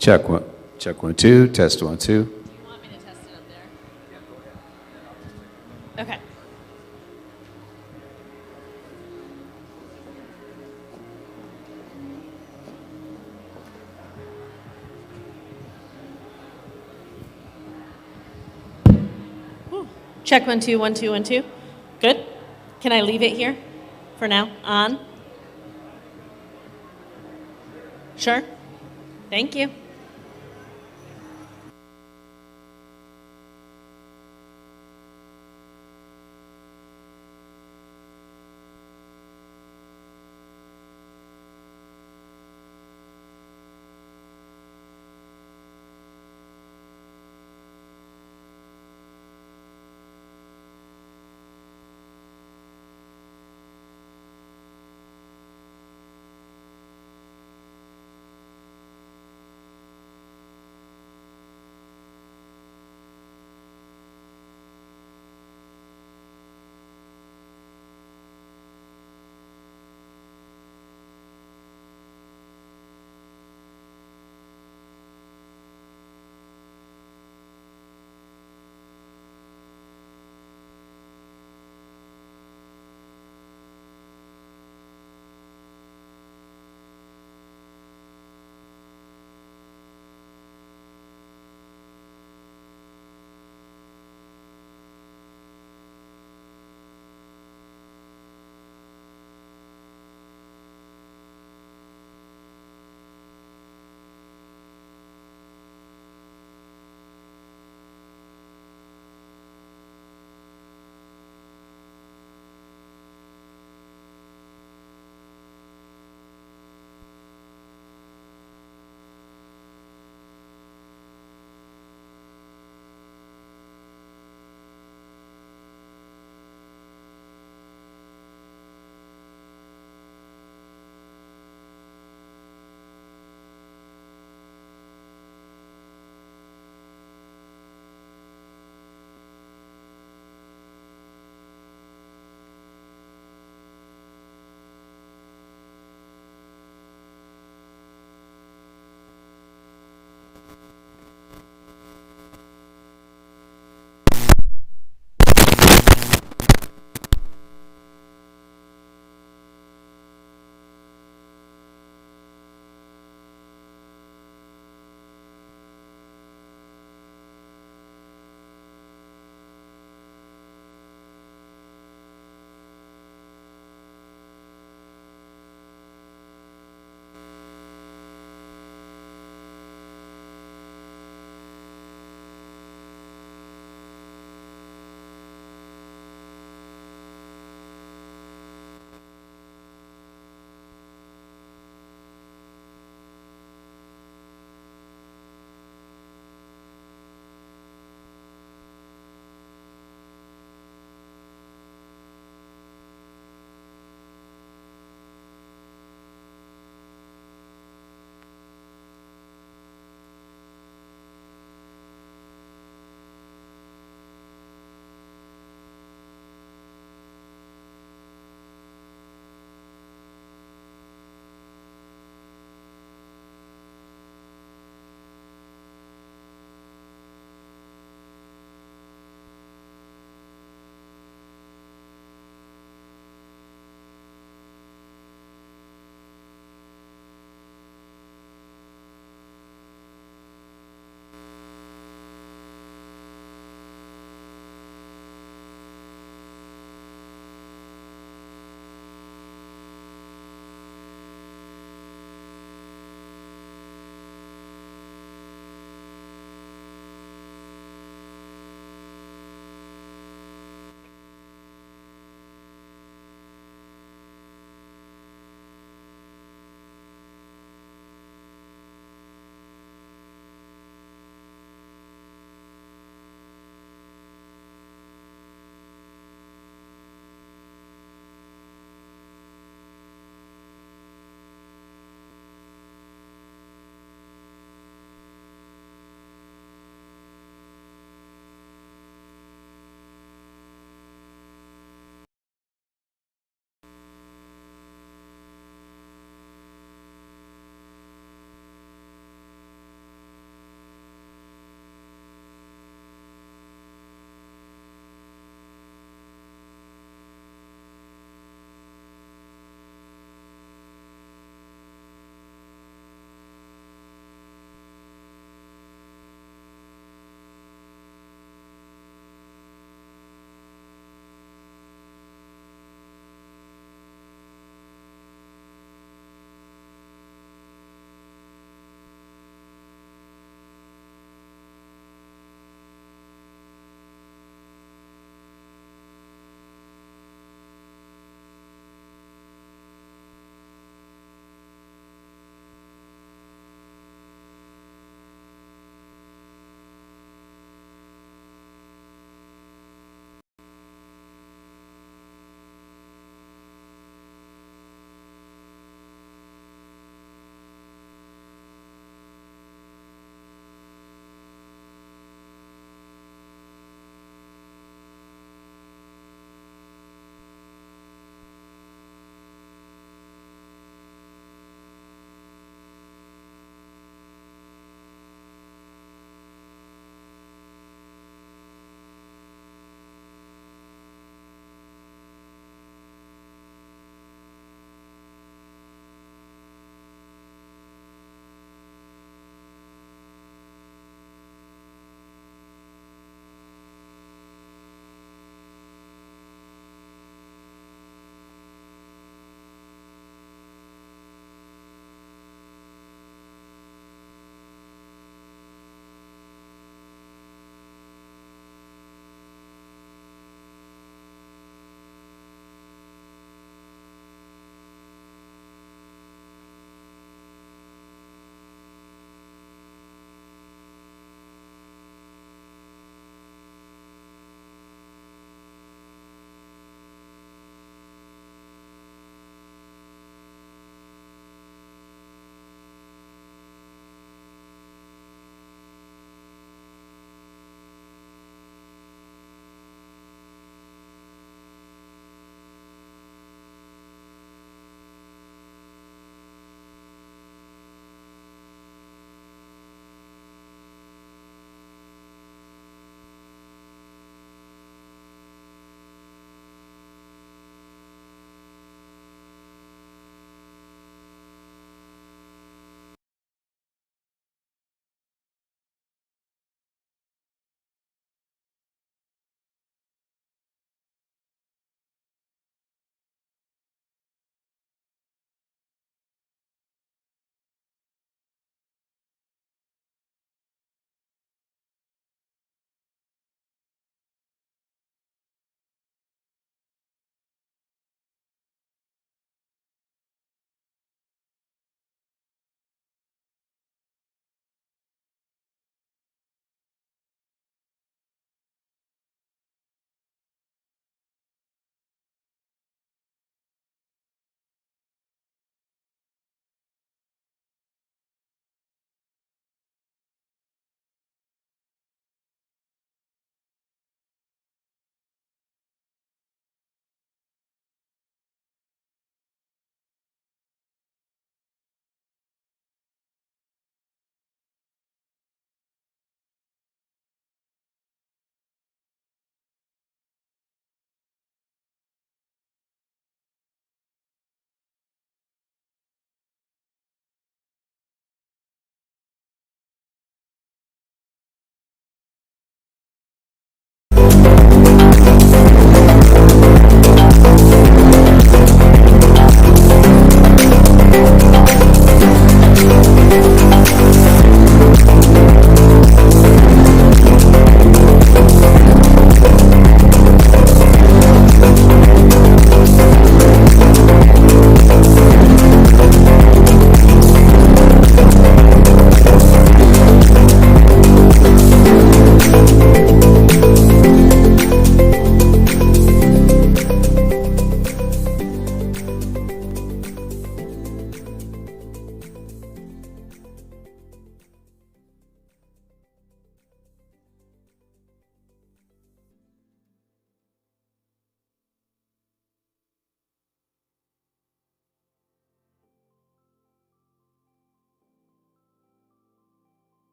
Check one. Check 1, 2. Test 1, 2. You want me to test it up there? Okay. Whew. Check 1, 2, 1, 2, 1, 2. Good. Can I leave it here for now? On? Sure. Thank you.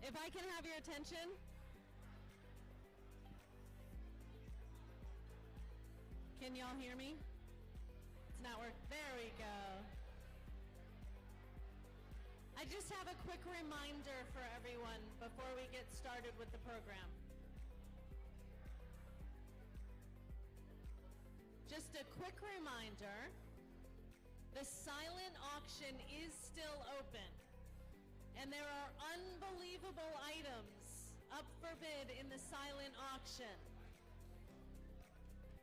If I can have your attention. Can y'all hear me? It's not working. There we go. I just have a quick reminder for everyone before we get started with the program. Just a quick reminder, the silent auction is still open, and there are unbelievable items up for bid in the silent auction.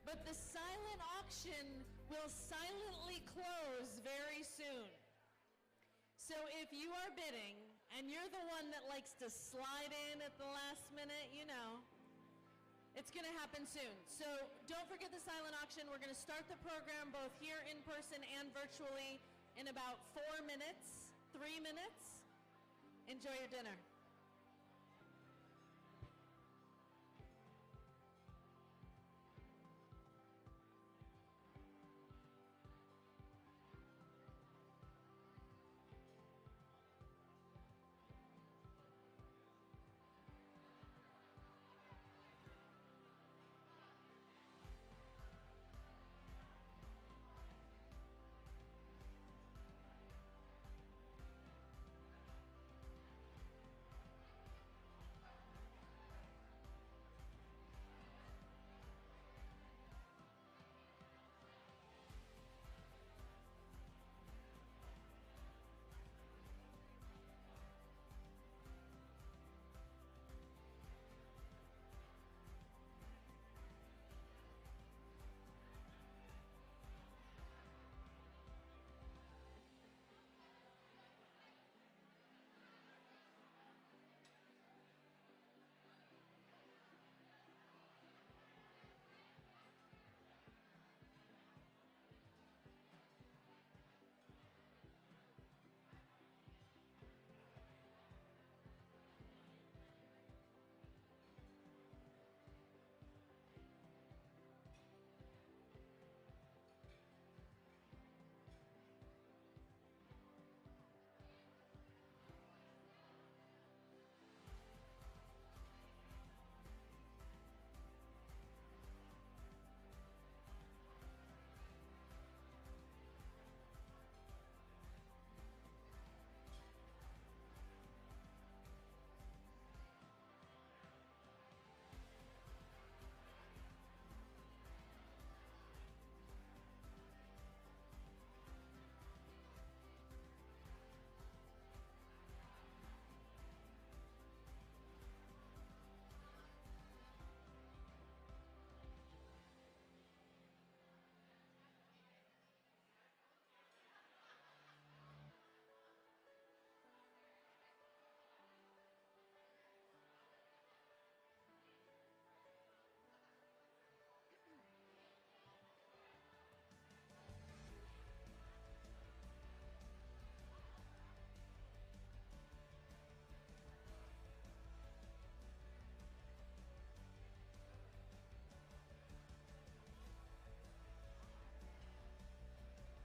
But the silent auction will silently close very soon. So if you are bidding and you're the one that likes to slide in at the last minute, you know, it's going to happen soon. So don't forget the silent auction. We're going to start the program both here in person and virtually in about 4 minutes, 3 minutes. Enjoy your dinner.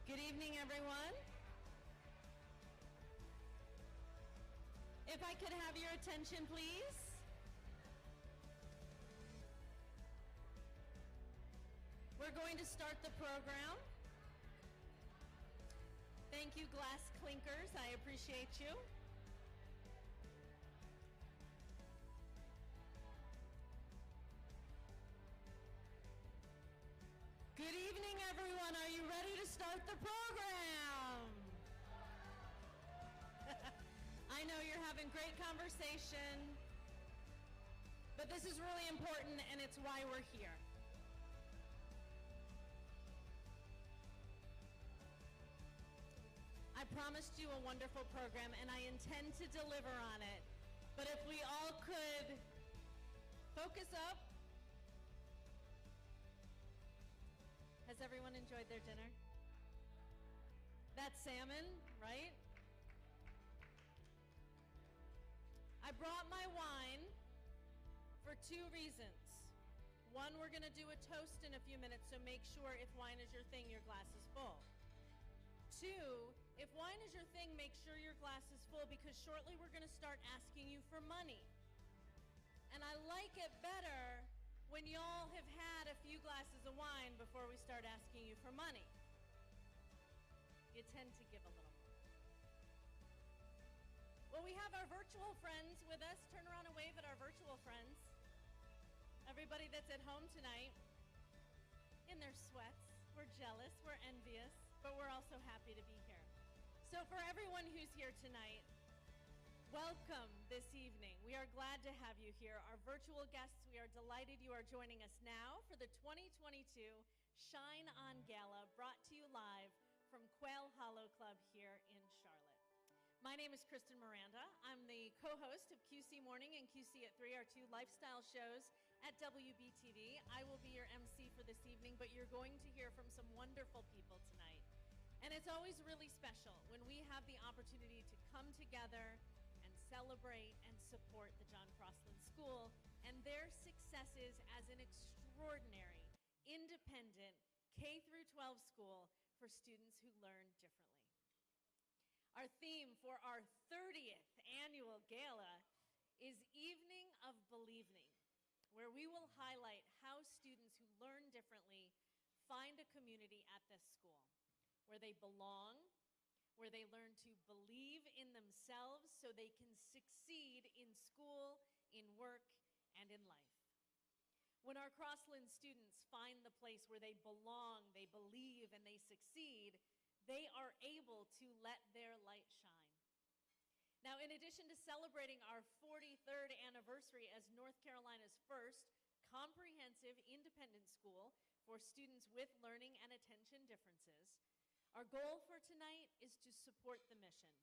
Good evening, everyone. If I could have your attention, please. We're going to start the program. Thank you, glass clinkers. I appreciate you. Good evening, everyone. Are you ready to start the program? I know you're having great conversation, but this is really important, and it's why we're here. I promised you a wonderful program, and I intend to deliver on it. But if we all could focus up. Has everyone enjoyed their dinner? That's salmon, right? I brought my wine for 2 reasons. One, we're gonna do a toast in a few minutes, so make sure if wine is your thing, your glass is full. 2, If wine is your thing, make sure your glass is full because shortly we're going to start asking you for money. And I like it better when y'all have had a few glasses of wine before we start asking you for money. You tend to give a little more. Well, we have our virtual friends with us. Turn around and wave at our virtual friends. Everybody that's at home tonight, in their sweats. We're jealous, we're envious, but we're also happy to be here. So for everyone who's here tonight, welcome this evening. We are glad to have you here. Our virtual guests, we are delighted you are joining us now for the 2022 Shine On Gala, brought to you live from Quail Hollow Club here in Charlotte. My name is Kristen Miranda. I'm the co-host of QC Morning and QC at 3, our two lifestyle shows at WBTV. I will be your MC for this evening, but you're going to hear from some wonderful people tonight. And it's always really special when we have the opportunity to come together and celebrate and support the John Crosland School and their successes as an extraordinary, independent K-12 school for students who learn differently. Our theme for our 30th annual gala is Evening of Believing, where we will highlight how students who learn differently find a community at this school, where they belong, where they learn to believe in themselves so they can succeed in school, in work, and in life. When our Crosland students find the place where they belong, they believe, and they succeed, they are able to let their light shine. Now, in addition to celebrating our 43rd anniversary as North Carolina's first comprehensive independent school for students with learning and attention differences, our goal for tonight is to support the mission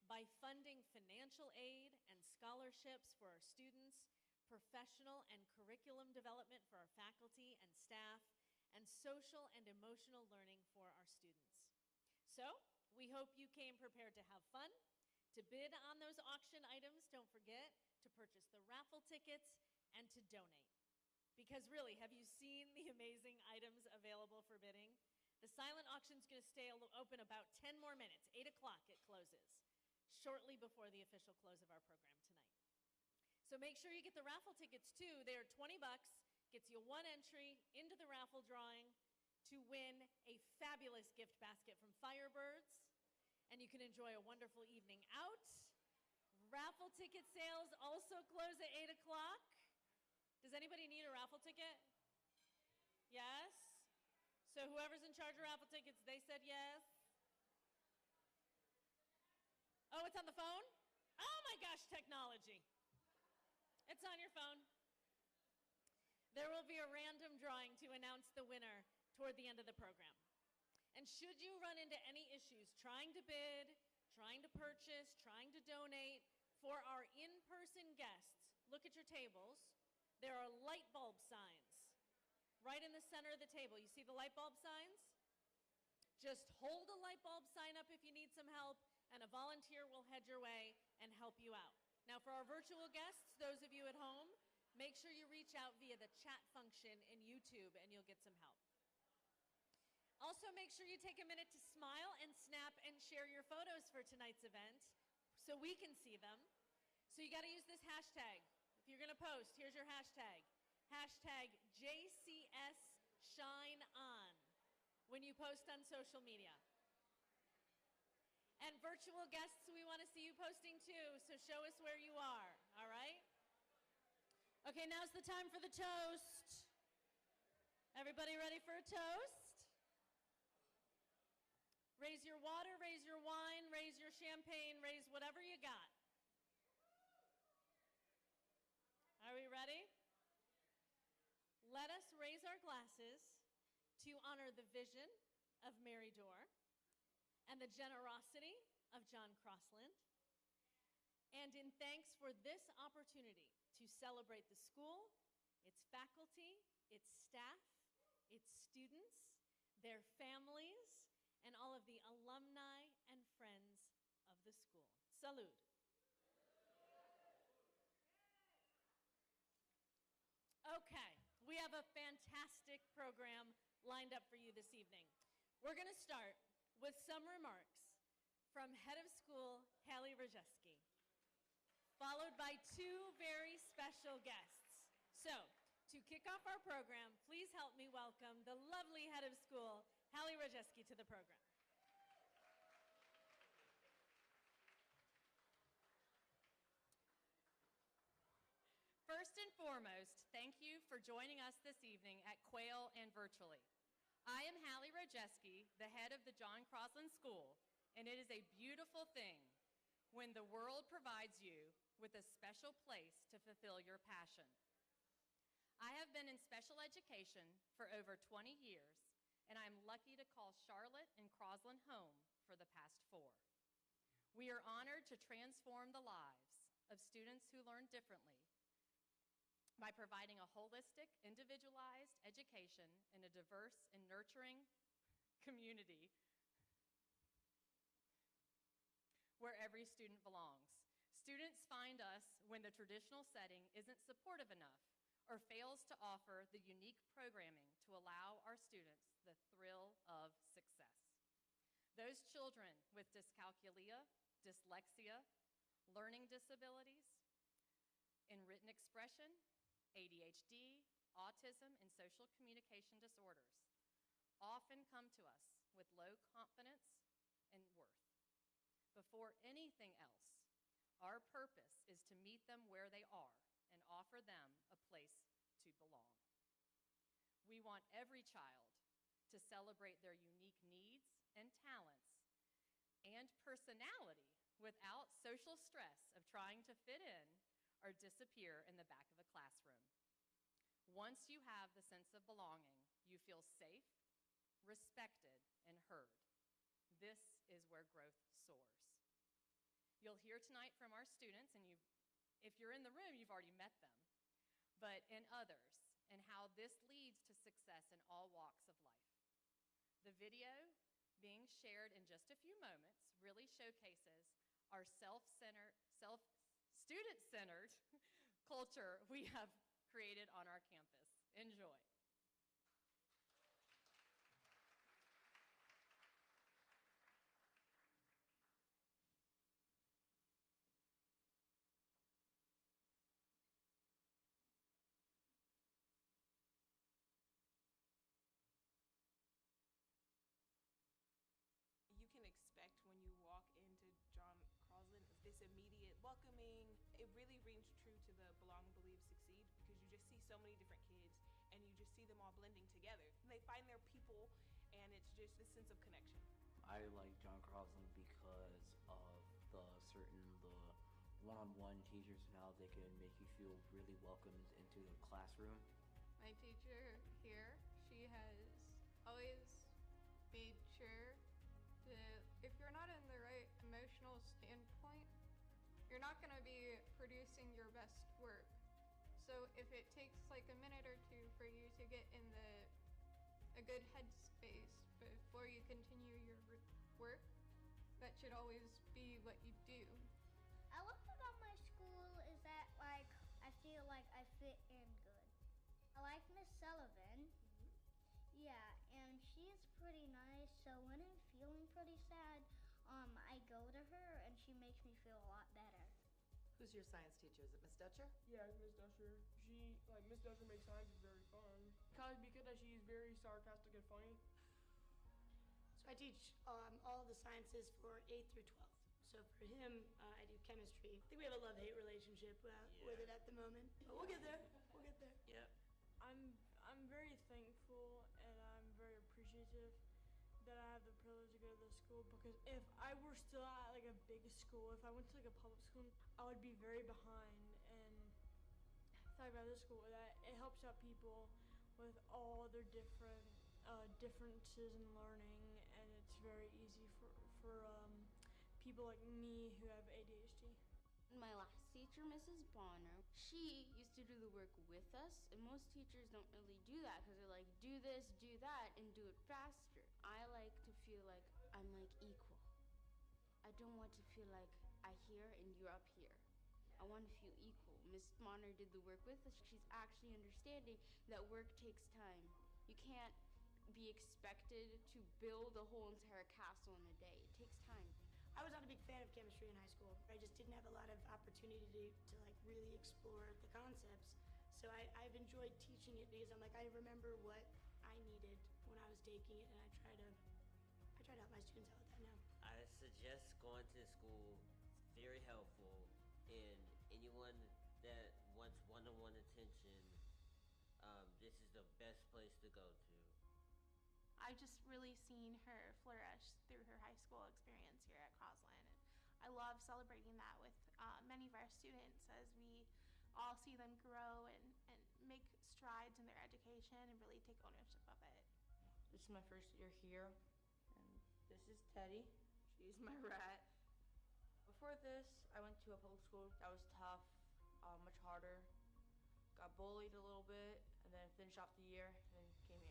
by funding financial aid and scholarships for our students, professional and curriculum development for our faculty and staff, and social and emotional learning for our students. So, we hope you came prepared to have fun, to bid on those auction items. Don't forget to purchase the raffle tickets and to donate. Because really, have you seen the amazing items available for bidding? The silent auction's going to stay open about 10 more minutes. 8 o'clock it closes, shortly before the official close of our program tonight. So make sure you get the raffle tickets too. They are $20, gets you one entry into the raffle drawing to win a fabulous gift basket from Firebirds, and you can enjoy a wonderful evening out. Raffle ticket sales also close at 8 o'clock. Does anybody need a raffle ticket? Yes? So whoever's in charge of raffle tickets, they said yes. Oh, it's on the phone? Oh my gosh, technology. It's on your phone. There will be a random drawing to announce the winner toward the end of the program. And should you run into any issues trying to bid, trying to purchase, trying to donate, for our in-person guests, look at your tables. There are light bulb signs right in the center of the table. You see the light bulb signs? Just hold a light bulb sign up if you need some help, and a volunteer will head your way and help you out. Now, for our virtual guests, those of you at home, make sure you reach out via the chat function in YouTube and you'll get some help. Also, make sure you take a minute to smile and snap and share your photos for tonight's event so we can see them. So you got to use this hashtag. If you're going to post, here's your hashtag. Hashtag JCSShineOn when you post on social media. And virtual guests, we want to see you posting too, so show us where you are, all right? Okay, now's the time for the toast. Everybody ready for a toast? Raise your water, raise your wine, raise your champagne, raise whatever you got. Are we ready? Let us raise our glasses to honor the vision of Mary Dorr and the generosity of John Crosland, and in thanks for this opportunity to celebrate the school, its faculty, its staff, its students, their families, and all of the alumni and friends of the school. Salud. Okay, we have a fantastic program lined up for you this evening. We're going to start with some remarks from Head of School, Hallie Rajewski, followed by two very special guests. So, to kick off our program, please help me welcome the lovely Head of School, Hallie Rajewski, to the program. First and foremost, thank you for joining us this evening at Quail and virtually. I am Hallie Rajewski, the head of the John Crosland School, and it is a beautiful thing when the world provides you with a special place to fulfill your passion. I have been in special education for over 20 years, and I'm lucky to call Charlotte and Crosland home for the past 4. We are honored to transform the lives of students who learn differently by providing a holistic, individualized education in a diverse and nurturing community where every student belongs. Students find us when the traditional setting isn't supportive enough or fails to offer the unique programming to allow our students the thrill of success. Those children with dyscalculia, dyslexia, learning disabilities, in written expression, ADHD, autism, and social communication disorders often come to us with low confidence and worth. Before anything else, our purpose is to meet them where they are and offer them a place to belong. We want every child to celebrate their unique needs and talents and personality without social stress of trying to fit in or disappear in the back of a classroom. Once you have the sense of belonging, you feel safe, respected, and heard. This is where growth soars. You'll hear tonight from our students, and if you're in the room, you've already met them, but in others, and how this leads to success in all walks of life. The video being shared in just a few moments really showcases our student-centered culture we have created on our campus. Enjoy. You can expect when you walk into John Crosland this immediate welcoming. It really rings true to the belong, believe, succeed, because you just see so many different kids and you just see them all blending together. And they find their people, and it's just a sense of connection. I like John Crosland because of the one-on-one teachers and how they can make you feel really welcomed into the classroom. My teacher here, she has always made sure that if you're not in the right emotional standpoint, you're not going to be producing your best work. So if it takes like a minute or two for you to get in a good headspace before you continue your work, that should always be what you do. I love about my school is that I feel like I fit in good. I like Miss Sullivan. Yeah, and she's pretty nice, so when I'm feeling pretty sad, I go to her and she makes me feel a lot better. Who's your science teacher? Is it Miss Dutcher? Yeah, it's Miss Dutcher. Miss Dutcher makes science very fun. Because she's very sarcastic and funny. So I teach all the sciences for 8th through 12th. So for him, I do chemistry. I think we have a love-hate relationship with it at the moment. But we'll get there. We'll get there. Yep. I'm very thankful and I'm very appreciative that I have the privilege to go to this school, because if I were still at like a big school, if I went to like a public school, I would be very behind. And the fact about this school that it helps out people with all their different differences in learning, and it's very easy for people like me who have ADHD. My last teacher, Mrs. Bonner, she used to do the work with us, and most teachers don't really do that because they're like, do this, do that, and do it faster. I like to feel like I'm like equal. I don't want to feel like I here and you're up here. I want to feel equal. Miss Bonner did the work with us. She's actually understanding that work takes time. You can't be expected to build a whole entire castle in a day. It takes time. I was not a big fan of chemistry in high school. I just didn't have a lot of opportunity to like really explore the concepts. So I've enjoyed teaching it because I'm like, I remember what I needed when I was taking it, and I try to help my students out with that now. I suggest going to school. It's very helpful, and anyone that wants one-on-one attention, this is the best place to go to. I've just really seen her flourish through her high school experience here at Crosland. And I love celebrating that with many of our students as we all see them grow and make strides in their education and really take ownership of it. This is my first year here, and this is Teddy. She's my rat. Before this, I went to a public school that was tough, much harder. Got bullied a little bit, and then finished off the year, and then came here.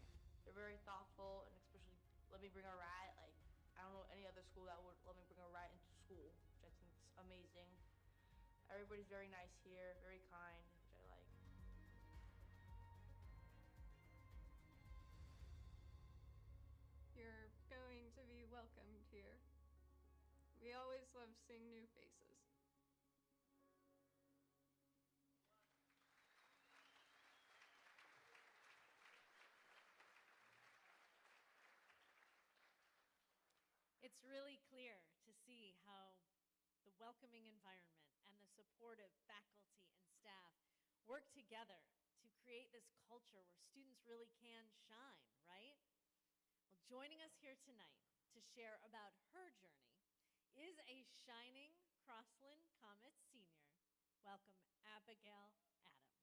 They're very thoughtful, and especially let me bring a rat. Like, I don't know any other school that would let me bring a rat into school, which I think is amazing. Everybody's very nice here, very kind, which I like. You're going to be welcomed here. We always love seeing new faces. It's really clear to see how the welcoming environment and the supportive faculty and staff work together to create this culture where students really can shine, right? Well, joining us here tonight to share about her journey is a shining Crosland Comet senior. Welcome, Abigail Adams.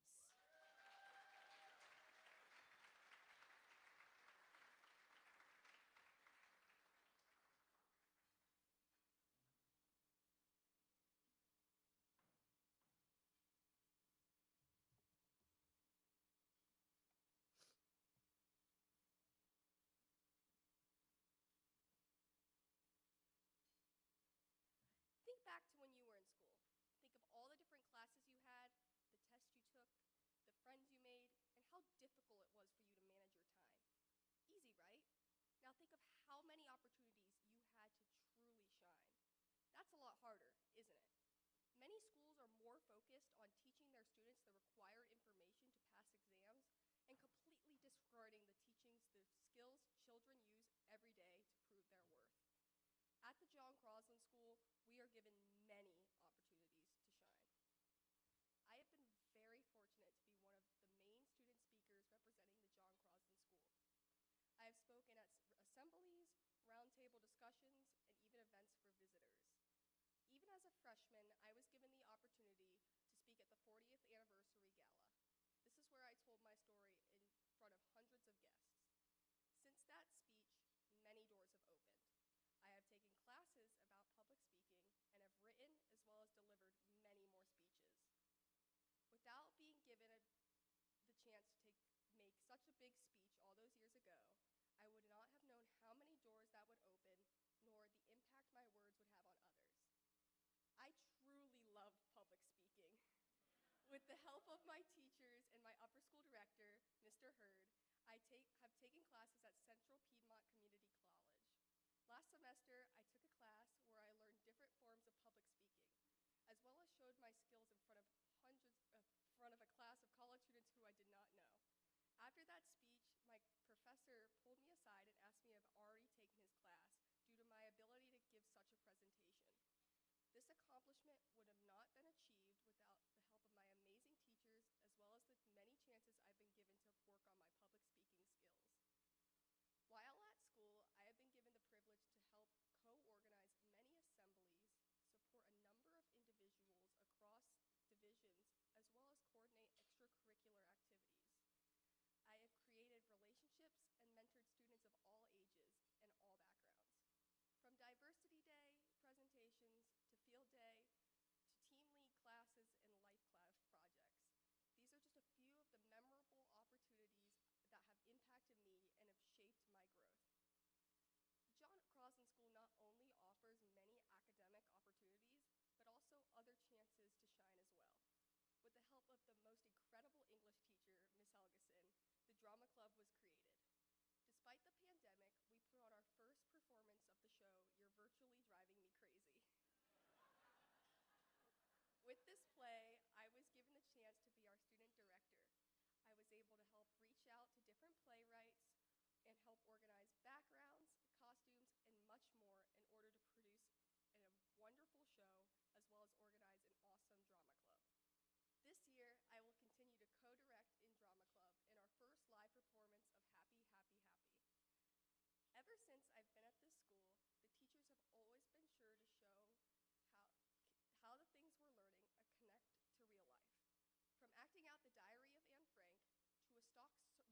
Think back to when you were in school. Think of all the different classes you had, the tests you took, the friends you made, and how difficult it was for you to manage your time. Easy, right? Now think of how many opportunities you had to truly shine. That's a lot harder, isn't it? Many schools are more focused on teaching their students the required information to pass exams and completely disregarding the skills children use every day to prove their worth. At the John Crosland School, we are given many opportunities to shine. I have been very fortunate to be one of the main student speakers representing the John Crosland School. I have spoken at assemblies, roundtable discussions, and even events for visitors. Even as a freshman, I was given the opportunity to speak at the 40th anniversary gala. This is where I told my story in front of hundreds of guests. Since that speech, many doors have opened. I have taken classes about public speaking and have written as well as delivered many more speeches. Without being given the chance to make such a big speech all those years ago, I would not have known how many doors that would open, nor the impact my words would have on others. I truly loved public speaking. With the help of my teachers and my upper school director, Mr. Hurd, I have taken classes at Central Piedmont Community College. Last semester, I took a class where I learned different forms of public speaking, as well as showed my skills in front of a class of college students who I did not know. After that speech, my professor pulled me aside and asked me if I've already taken his class due to my ability to give such a presentation. This accomplishment would have not been achieved without the help of my amazing teachers, as well as the many chances I've been given to work on my public speaking skills. While at school, I have been given the privilege to help co-organize many assemblies, support a number of individuals across divisions, as well as coordinate extracurricular activities. I have created relationships and mentored students of all ages and all backgrounds. From Diversity Day presentations to Field Day to Team Lead classes and Life class projects. These are just a few of the memorable opportunities that have impacted me and have shaped my growth. John Crosland School not only offers many academic opportunities, but also other chances to shine as well. With the help of the most incredible English teacher, Miss Helgeson, the drama club was created. Despite the pandemic, we put on our first performance of the show, You're Virtually Driving Me Crazy.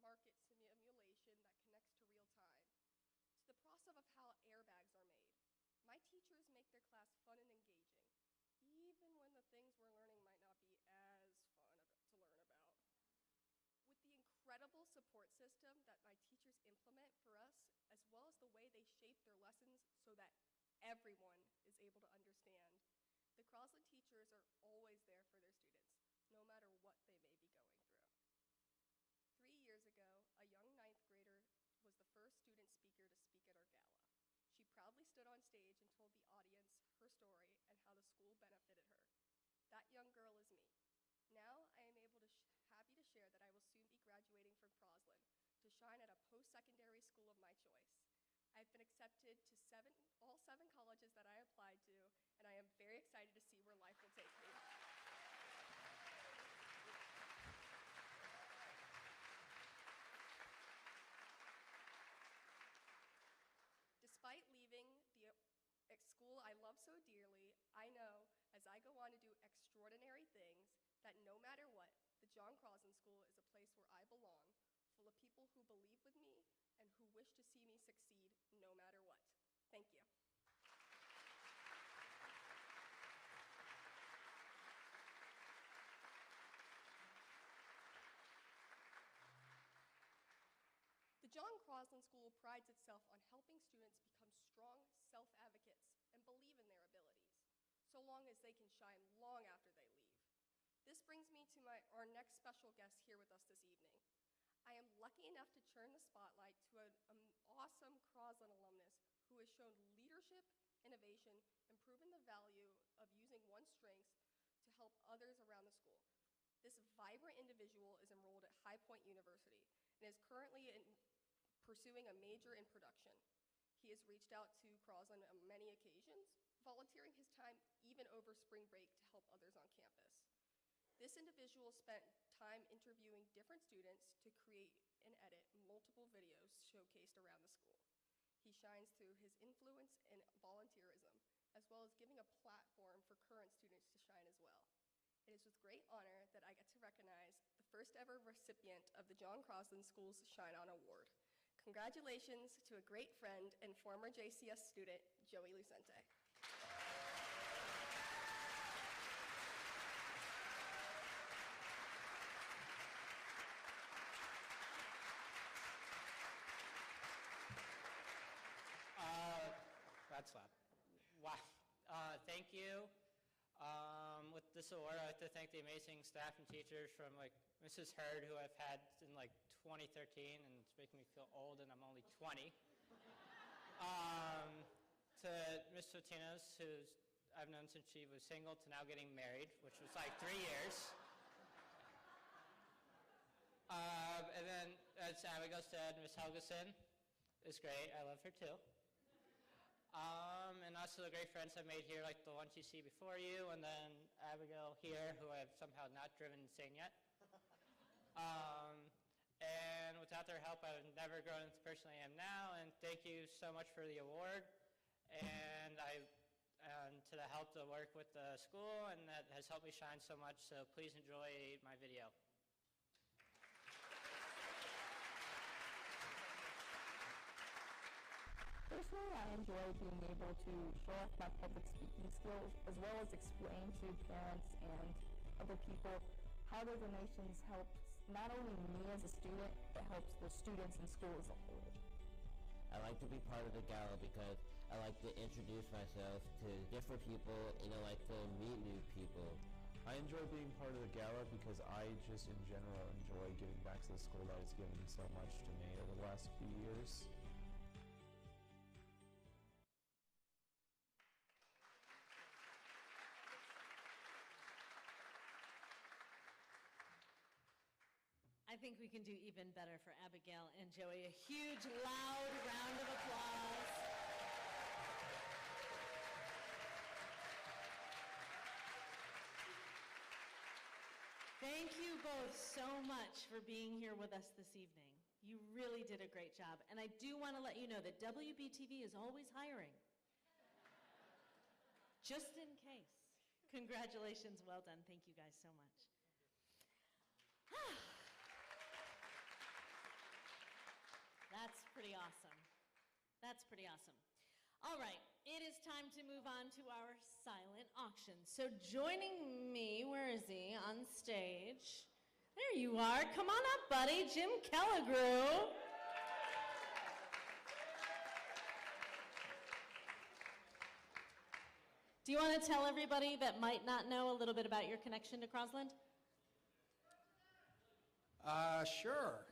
market simulation that connects to real time, to the process of how airbags are made. My teachers make their class fun and engaging, even when the things we're learning might not be as fun to learn about. With the incredible support system that my teachers implement for us, as well as the way they shape their lessons so that everyone is able to understand, the Crosland teachers are always there for their students, no matter what they may be going through. 3 years ago, a young 9th grader was the first student speaker to speak at our gala. She proudly stood on stage and told the audience her story and how the school benefited her. That young girl is me. Now I am happy to share that I will soon be graduating from Crosland to shine at a post-secondary school of my choice. I've been accepted to all seven colleges that I applied to, and I am very excited to see where life will take me. Despite leaving the school I love so dearly, I know as I go on to do extraordinary things that no matter what, the John Crosland School is a place where I belong, full of people who believe with me and who wish to see me succeed no matter what. Thank you. The John Crosland School prides itself on helping students become strong self-advocates and believe in their abilities, so long as they can shine long after they leave. This brings me to our next special guest here with us this evening. I am lucky enough to turn the spotlight to an awesome Crosland alumnus who has shown leadership, innovation, and proven the value of using one's strengths to help others around the school. This vibrant individual is enrolled at High Point University and is currently pursuing a major in production. He has reached out to Crosland on many occasions, volunteering his time even over spring break to help others on campus. This individual spent time interviewing different students to create and edit multiple videos showcased around the school. He shines through his influence and volunteerism, as well as giving a platform for current students to shine as well. It is with great honor that I get to recognize the first ever recipient of the John Crosland School's Shine On Award. Congratulations to a great friend and former JCS student, Joey Lucente. That's loud. Wow. Thank you. With this award, I have to thank the amazing staff and teachers from Mrs. Hurd, who I've had in 2013, and it's making me feel old, and I'm only 20. To Ms. Sotinos, who I've known since she was single to now getting married, which was 3 years. And then, as Abigail said, Ms. Helgeson is great. I love her too. And also the great friends I've made here, like the ones you see before you, and then Abigail here, who I've somehow not driven insane yet. And without their help, I would never grown into the person I am now, and thank you so much for the award. And to the help to work with the school, and that has helped me shine so much, so please enjoy my video. Personally, I enjoy being able to show off my public speaking skills, as well as explain to parents and other people how their donations help not only me as a student, but helps the students in school as a whole. I like to be part of the gala because I like to introduce myself to different people, and I like to meet new people. I enjoy being part of the gala because I just in general enjoy giving back to the school that has given so much to me over the last few years. I think we can do even better for Abigail and Joey. A huge, loud round of applause. Thank you both so much for being here with us this evening. You really did a great job. And I do want to let you know that WBTV is always hiring. Just in case. Congratulations, well done. Thank you guys so much. pretty awesome. That's pretty awesome. All right, it is time to move on to our silent auction. So joining me, where is he, on stage? There you are. Come on up, buddy. Jim Kelligrew. Do you want to tell everybody that might not know a little bit about your connection to Crosland? Sure.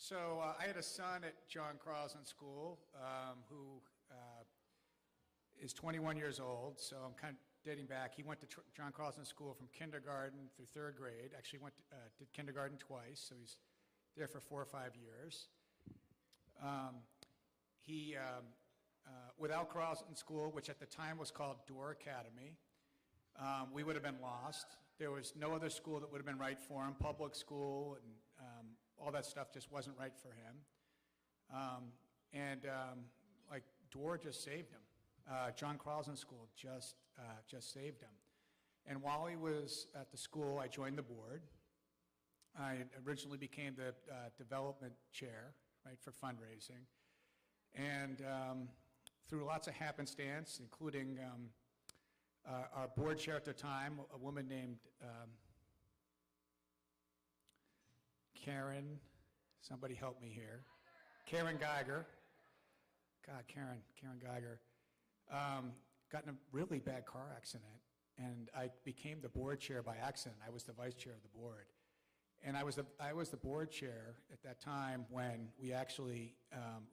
So I had a son at John Crosland School who is 21 years old, so I'm kind of dating back. He went to John Crosland School from kindergarten through third grade. Actually did kindergarten twice, so he's there for 4 or 5 years. Without Crosland School, which at the time was called Door Academy, we would have been lost. There was no other school that would have been right for him. Public school and all that stuff just wasn't right for him. Like Door just saved him. John Crosland School just saved him. And while he was at the school, I joined the board. I originally became the development chair, right, for fundraising. And through lots of happenstance, including our board chair at the time, a woman named Karen, somebody help me here. Karen Geiger. God, Karen Geiger. Got in a really bad car accident, and I became the board chair by accident. I was the vice chair of the board. And I was the board chair at that time when we actually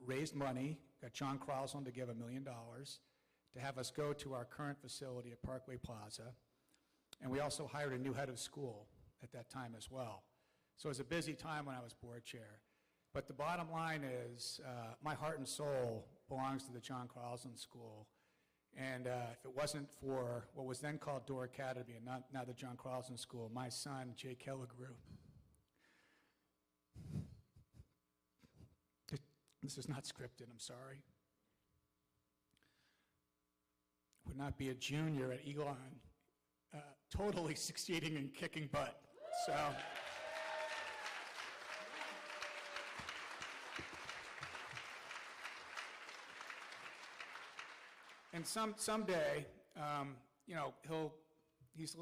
raised money, got John Crosland to give $1 million to have us go to our current facility at Parkway Plaza. And we also hired a new head of school at that time as well. So it was a busy time when I was board chair. But the bottom line is my heart and soul belongs to the John Crosland School. And if it wasn't for what was then called Door Academy and now the John Crosland School, my son, Jay Kelligrew, this is not scripted, I'm sorry, would not be a junior at Elon, totally succeeding in kicking butt. So. And someday, you know, he's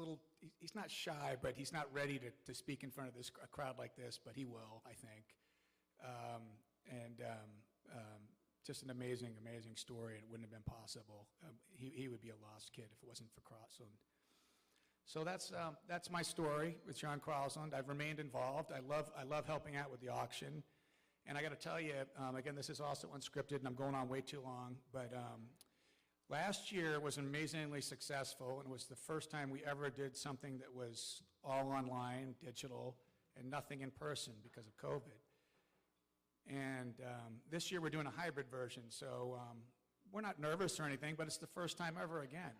not shy, but he's not ready to speak in front of a crowd like this, but he will, I think. Just an amazing, amazing story, and it wouldn't have been possible. He would be a lost kid if it wasn't for Crosland. So that's my story with John Crosland. I've remained involved. I love helping out with the auction. And I got to tell you, again, this is also unscripted, and I'm going on way too long, but last year was amazingly successful, and it was the first time we ever did something that was all online, digital, and nothing in person because of COVID. And this year we're doing a hybrid version, so we're not nervous or anything, but it's the first time ever again.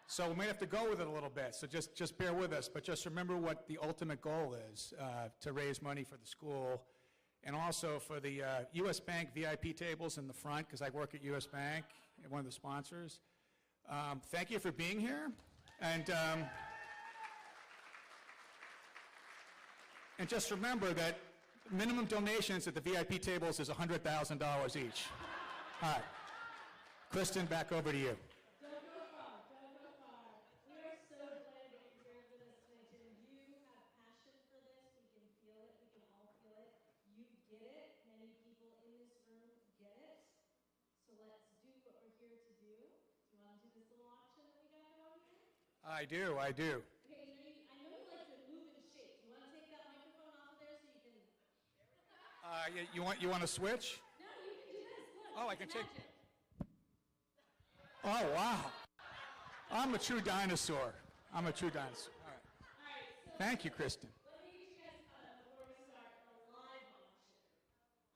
So we may have to go with it a little bit, so just bear with us, but just remember what the ultimate goal is, to raise money for the school, and also for the U.S. Bank VIP tables in the front, because I work at U.S. Bank, one of the sponsors. Thank you for being here, and just remember that minimum donations at the VIP tables is $100,000 each. All right. Kristen, back over to you. Don't go far. Don't go far. We are so glad that you're here with us tonight, Jim. You have passion for this. We can feel it. We can all feel it. You get it. Many people in this room get it. So let's do what we're here to do. Do you want to do this little auction that we got going here? I do. Okay, I know you like to move and shake. Do you want to take that microphone off of there so you can... You want to switch? No, you can do this. Look, Oh, I it's can take... magic. Oh, wow. I'm a true dinosaur. All right. All right, so Thank you, Kristen. let me get you guys caught up before we start the live auction.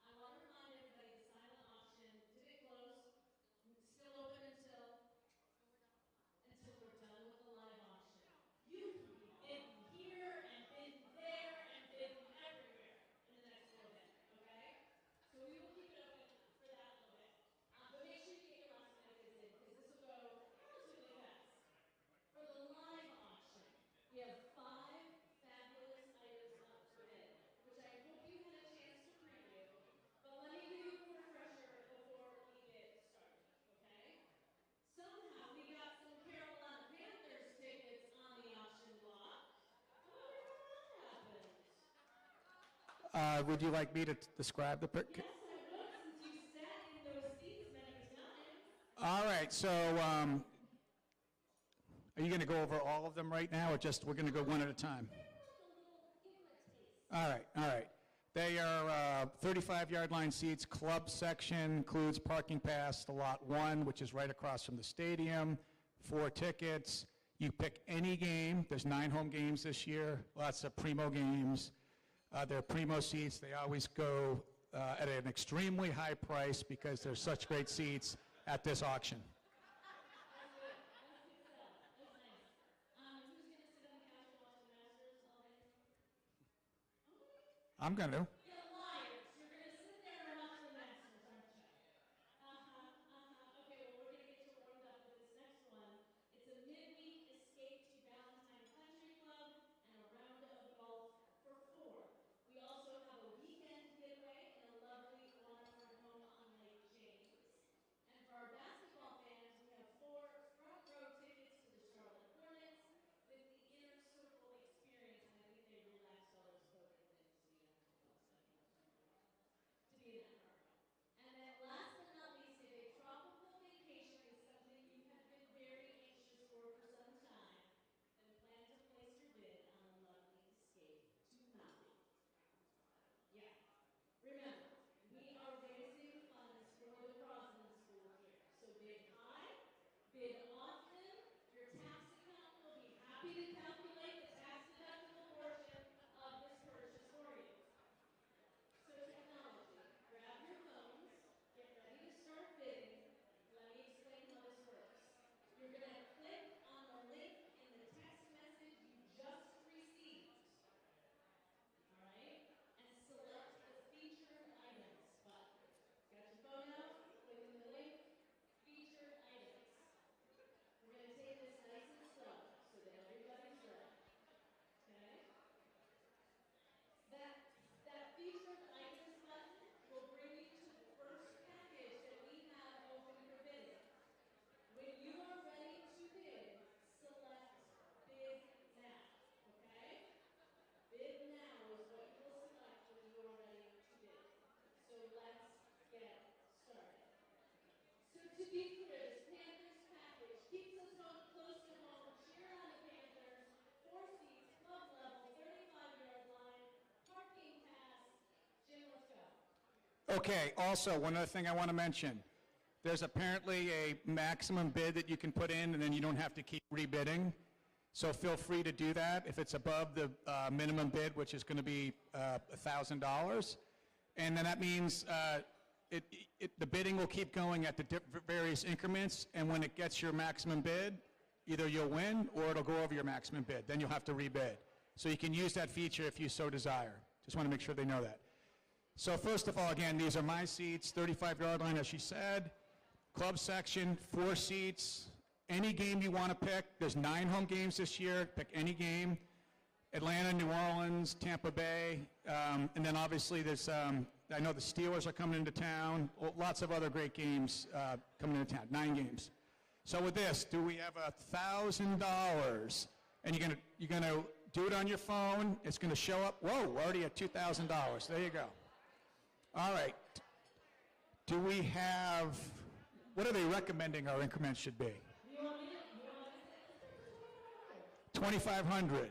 I want to remind everybody the silent auction didn't close. It's still open until we're done with the live auction. You can be bidden here and bidden there and bidden everywhere in the next little bit, okay? So we will keep it open for that little bit. But make sure you get your last minute bids in, because this will go relatively fast. For the live auction, we have 5 fabulous Would you like me to describe the Yes, I would, since you sat in those seats many times. All right, so are you going to go over all of them right now, or just we're going to go one at a time? All right, all right. They are 35-yard line seats. Club section includes parking pass to lot 1, which is right across from the stadium, 4 tickets. You pick any game. There's 9 home games this year, lots of primo games. They're primo seats. They always go at an extremely high price because there's such great seats at this auction. I'm going to. You're liars. You're going to sit there and watch the Masters, aren't you? Okay, well, we're going to get you warmed up with this next one. It's a midweek escape to Valentine Country Club and a round of golf for 4. We also have a weekend getaway in a lovely waterfront home on Lake James. And for our basketball fans, we have 4 front row tickets to the Charlotte Hornets with the Inner Circle experience. And I think they relaxed all those COVID things, so you don't have to go outside to be in that cargo. And then last but not least, if a tropical vacation is something you have been very anxious for some time, then plan to place your bid on a lovely escape to Maui. Yeah. Remember, we are raising funds for the Crosland School here. So bid high, bid often. Your tax account will be happy to calculate the tax-deductible portion of this purchase for you. So technology, grab your phones, get ready to start bidding. Let me explain how this works. You're going to click on the link in the text message you just received. All right? And select the featured items button. Got your phone out? Click in the link, featured items. We're going to take this nice and slow so that everybody's ready. Okay? That featured items button will bring you to the first package that we have open for bidding. When you are ready to bid, select Bid Now. Okay? Bid Now is what you will select when you are ready to bid. So let's get started. So to be clear, this Panthers package keeps us home close to home. Cheer on the Panthers. 4 seats, club level, 35-yard line, parking pass. Jim, let's go. Okay, also, one other thing I want to mention. There's apparently a maximum bid that you can put in, and then you don't have to keep rebidding. So feel free to do that if it's above the minimum bid, which is going to be $1,000. And then that means the bidding will keep going at the various increments, and when it gets your maximum bid, either you'll win or it'll go over your maximum bid. Then you'll have to rebid. So you can use that feature if you so desire. Just want to make sure they know that. So first of all, again, these are my seats, 35-yard line, as she said. Club section, 4 seats. Any game you want to pick. There's 9 home games this year. Pick any game. Atlanta, New Orleans, Tampa Bay. And then obviously there's, I know the Steelers are coming into town. Lots of other great games coming into town. 9 games. So with this, do we have $1,000? And you're gonna do it on your phone. It's going to show up. Whoa, we're already at $2,000. There you go. All right. Do we have, what are they recommending our increments should be? 2,500.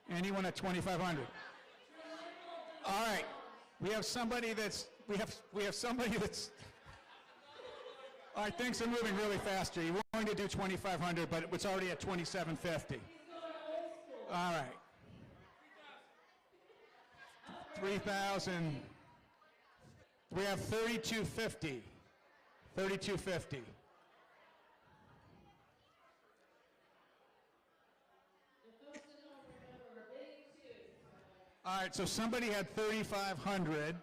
Anyone at 2,500? All right. We have somebody that's, we have somebody that's, all right, things are moving really fast here. You're willing to do 2,500, but it's already at 2,750. All right. 3,000. We have 3,250. 3,250. All right, so somebody had 3,500.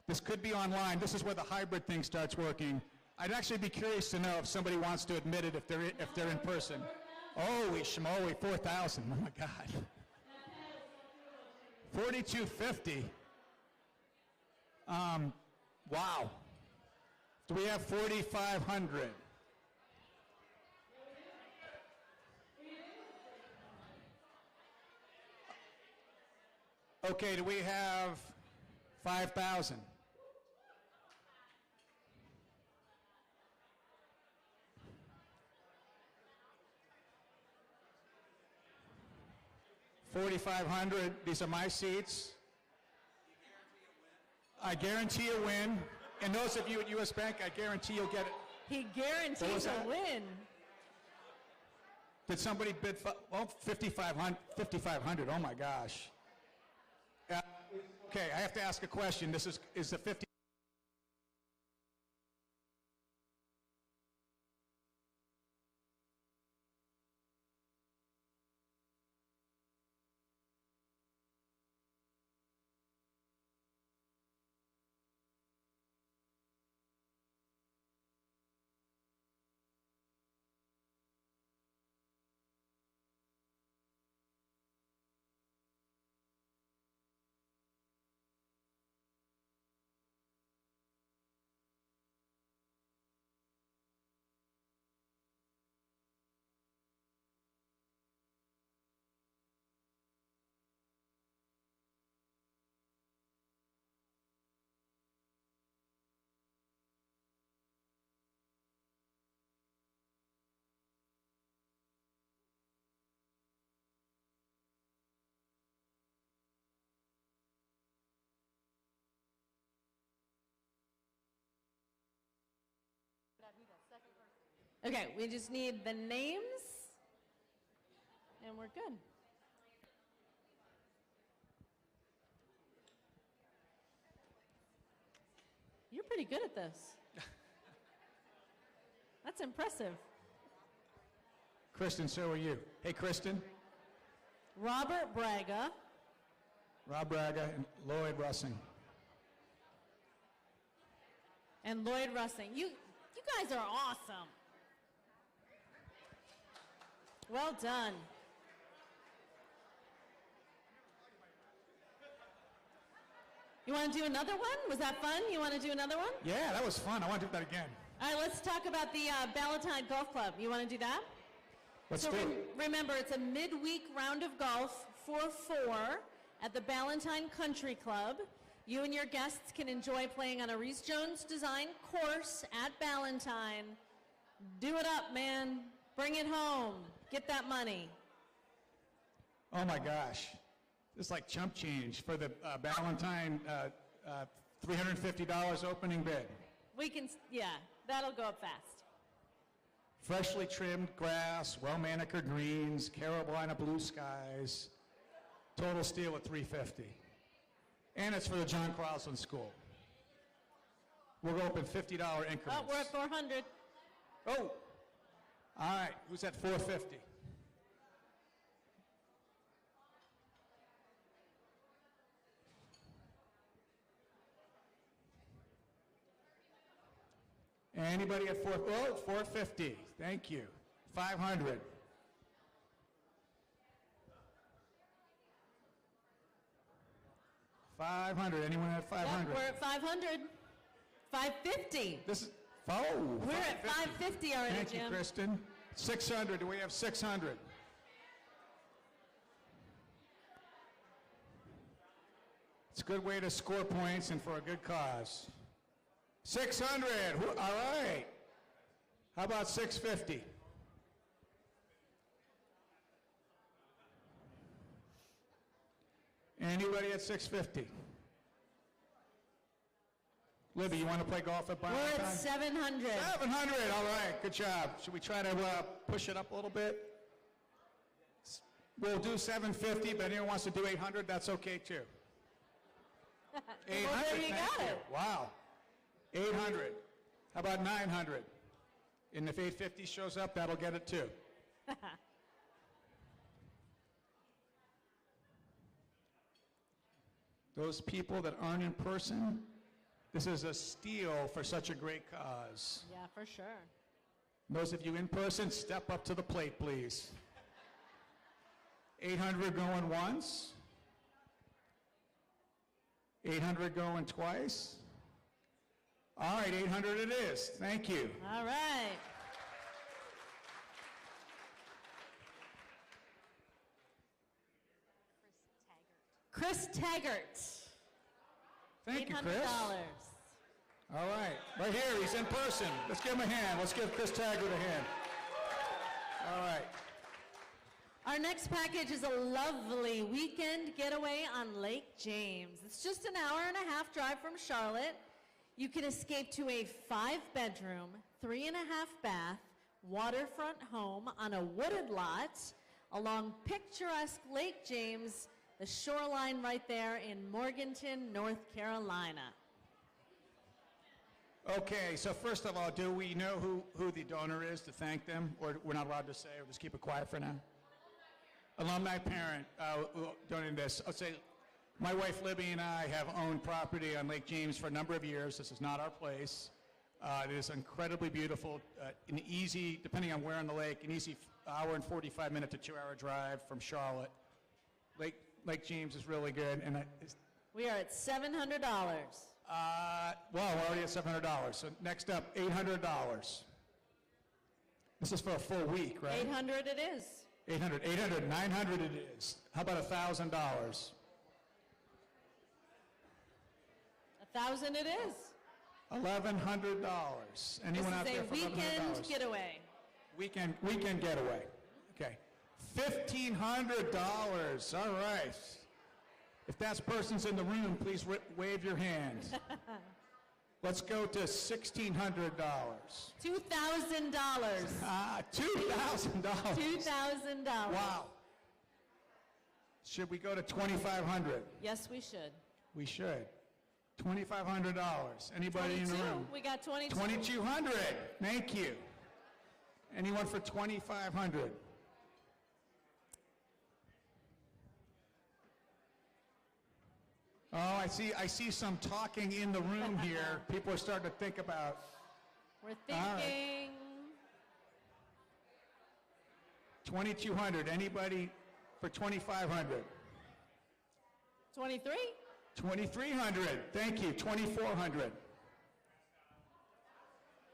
This could be online. This is where the hybrid thing starts working. I'd actually be curious to know if somebody wants to admit it if they're in person. Holy schmoly, 4,000. Oh my God. 4,250. Wow. Do we have 4,500? Okay, do we have 5,000? $4,500. These are my seats. I guarantee a win. And those of you at U.S. Bank, I guarantee you'll get it. He What guarantees was a that? win. Did somebody bid? 5,500. 5,500. Oh my gosh. Okay, I have to ask a question. This is the 50. Okay, we just need the names, and we're good. You're pretty good at this. That's impressive. Kristen, so are you. Hey, Kristen. Robert Braga. Rob Braga and Lloyd Russing. And Lloyd Russing. You guys are awesome. Well done. You want to do another one? Was that fun? You want to do another one? Yeah, that was fun. I want to do that again. All right, let's talk about the Ballantine Golf Club. You want to do that? Let's so do it. Remember, it's a midweek round of golf for 4 at the Ballantine Country Club. You and your guests can enjoy playing on a Reese Jones design course at Ballantine. Do it up, man. Bring it home. Get that money. Oh my gosh. This is like chump change for the Ballantine $350 opening bid. We can, yeah, that'll go up fast. Freshly trimmed grass, well-manicured greens, Carolina blue skies. Total steal at $350. And it's for the John Crosland School. We'll go up in $50 increments. Oh, we're at 400. Oh, all right. Who's at 450? Anybody at 450? Thank you. 500. Anyone at 500? Yep, we're at 500. 550. This is We're at 550 already, Thank you, Jim. Kristen. 600. Do we have 600? It's a good way to score points and for a good cause. 600. All right. How about 650? Anybody at 650? Libby, you want to play golf at Ballantine? We're at 700. 700. All right. Good job. Should we try to push it up a little bit? We'll do 750, but anyone wants to do 800, that's okay too. 800. Well, there you thank got you. it. Wow. 800. How about 900? And if 850 shows up, that'll get it too. Those people that aren't in person, this is a steal for such a great cause. Yeah, for sure. Those of you in person, step up to the plate, please. 800 going once. 800 going twice. All right, 800 it is. Thank you. All right. Chris Taggart. Thank you, $800. Chris. All right, right here, he's in person. Let's give him a hand. Let's give Chris Taggart a hand. All right. Our next package is a lovely weekend getaway on Lake James. It's just an hour and a half drive from Charlotte. You can escape to a 5-bedroom, 3.5-bath, waterfront home on a wooded lot along picturesque Lake James, the shoreline right there in Morganton, North Carolina. Okay, so first of all, do we know who the donor is to thank them, or we're not allowed to say, or just keep it quiet for now? Alumni parent who donated this. I'll say, my wife Libby and I have owned property on Lake James for a number of years. This is not our place. It is incredibly beautiful, an easy, depending on where on the lake, an easy hour and 45-minute to 2-hour drive from Charlotte. Lake James is really good, and we are at $700. Well, we're already at $700. So next up, $800. This is for a full week, right? $800 it is. 800, 900 it is. How about $1,000? $1,000 it is. $1,100. Anyone out there for $1,100? This is a weekend getaway. Weekend getaway. Okay. $1,500. All right. If that person's in the room, please wave your hand. Let's go to $1,600. $2,000. $2,000. $2,000. Wow. Should we go to $2,500? Yes, we should. We should. $2,500. Anybody in the room? We got 22. 2,200. Thank you. Anyone for 2,500? Oh, I see some talking in the room here. People are starting to think about. We're thinking. 2,200. Anybody for 2,500? 23? 2,300. Thank you. 2,400.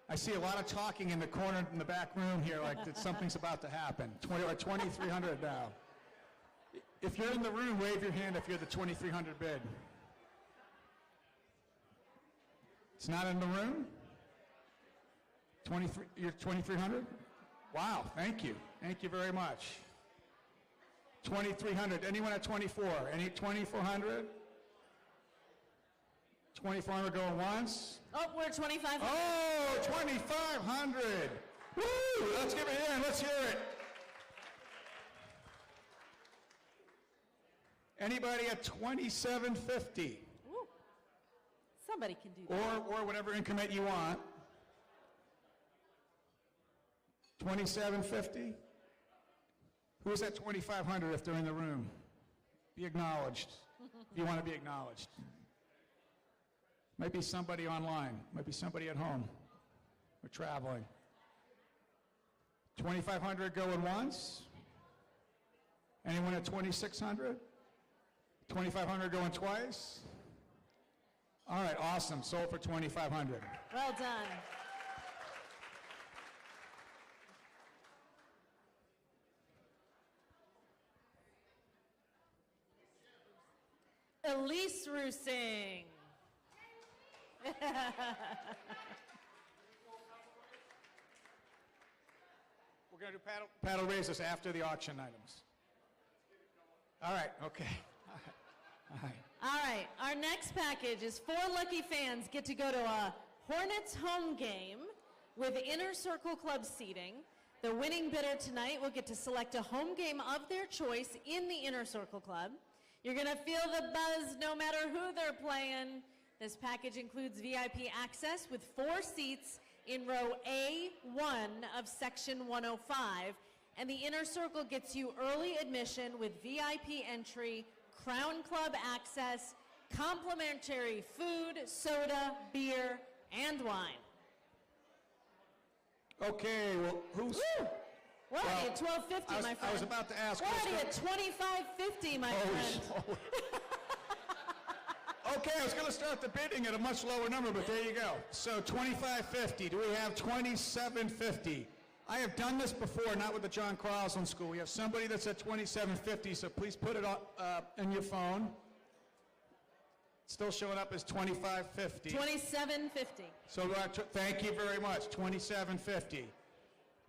I see a lot of talking in the corner in the back room here, like that something's about to happen. 2,300 now. If you're in the room, wave your hand if you're the 2,300 bid. It's not in the room? 23, you're 2,300? Wow, thank you. Thank you very much. 2,300. Anyone at 24? Any 2,400? 2,400 going once? Oh, we're 2,500. Oh, 2,500. Woo! Let's give it a hand. Let's hear it. Anybody at 2,750? Ooh. Somebody can do that. Or whatever increment you want. 2,750? Who's at 2,500 if they're in the room? Be acknowledged. If you want to be acknowledged. Might be somebody online. Might be somebody at home. Or traveling. 2,500 going once? Anyone at 2,600? 2,500 going twice? All right, awesome. Sold for 2,500. Well done. Elise Rusing. We're going to do paddle raises after the auction items. All right, okay. All right, our next package is 4 lucky fans get to go to a Hornets home game with Inner Circle Club seating. The winning bidder tonight will get to select a home game of their choice in the Inner Circle Club. You're going to feel the buzz no matter who they're playing. This package includes VIP access with 4 seats in row A1 of section 105, and the Inner Circle gets you early admission with VIP entry, Crown Club access, complimentary food, soda, beer, and wine. Okay, well, who's... Woo! We're already at $12.50, my friend. I was about to ask... We're already at $25.50, my friend. Okay, I was going to start the bidding at a much lower number, but there you go. So $25.50. Do we have $27.50? I have done this before, not with the John Crosland School. We have somebody that's at $27.50, so please put it on your phone. Still showing up as $25.50. $27.50. So thank you very much, $27.50.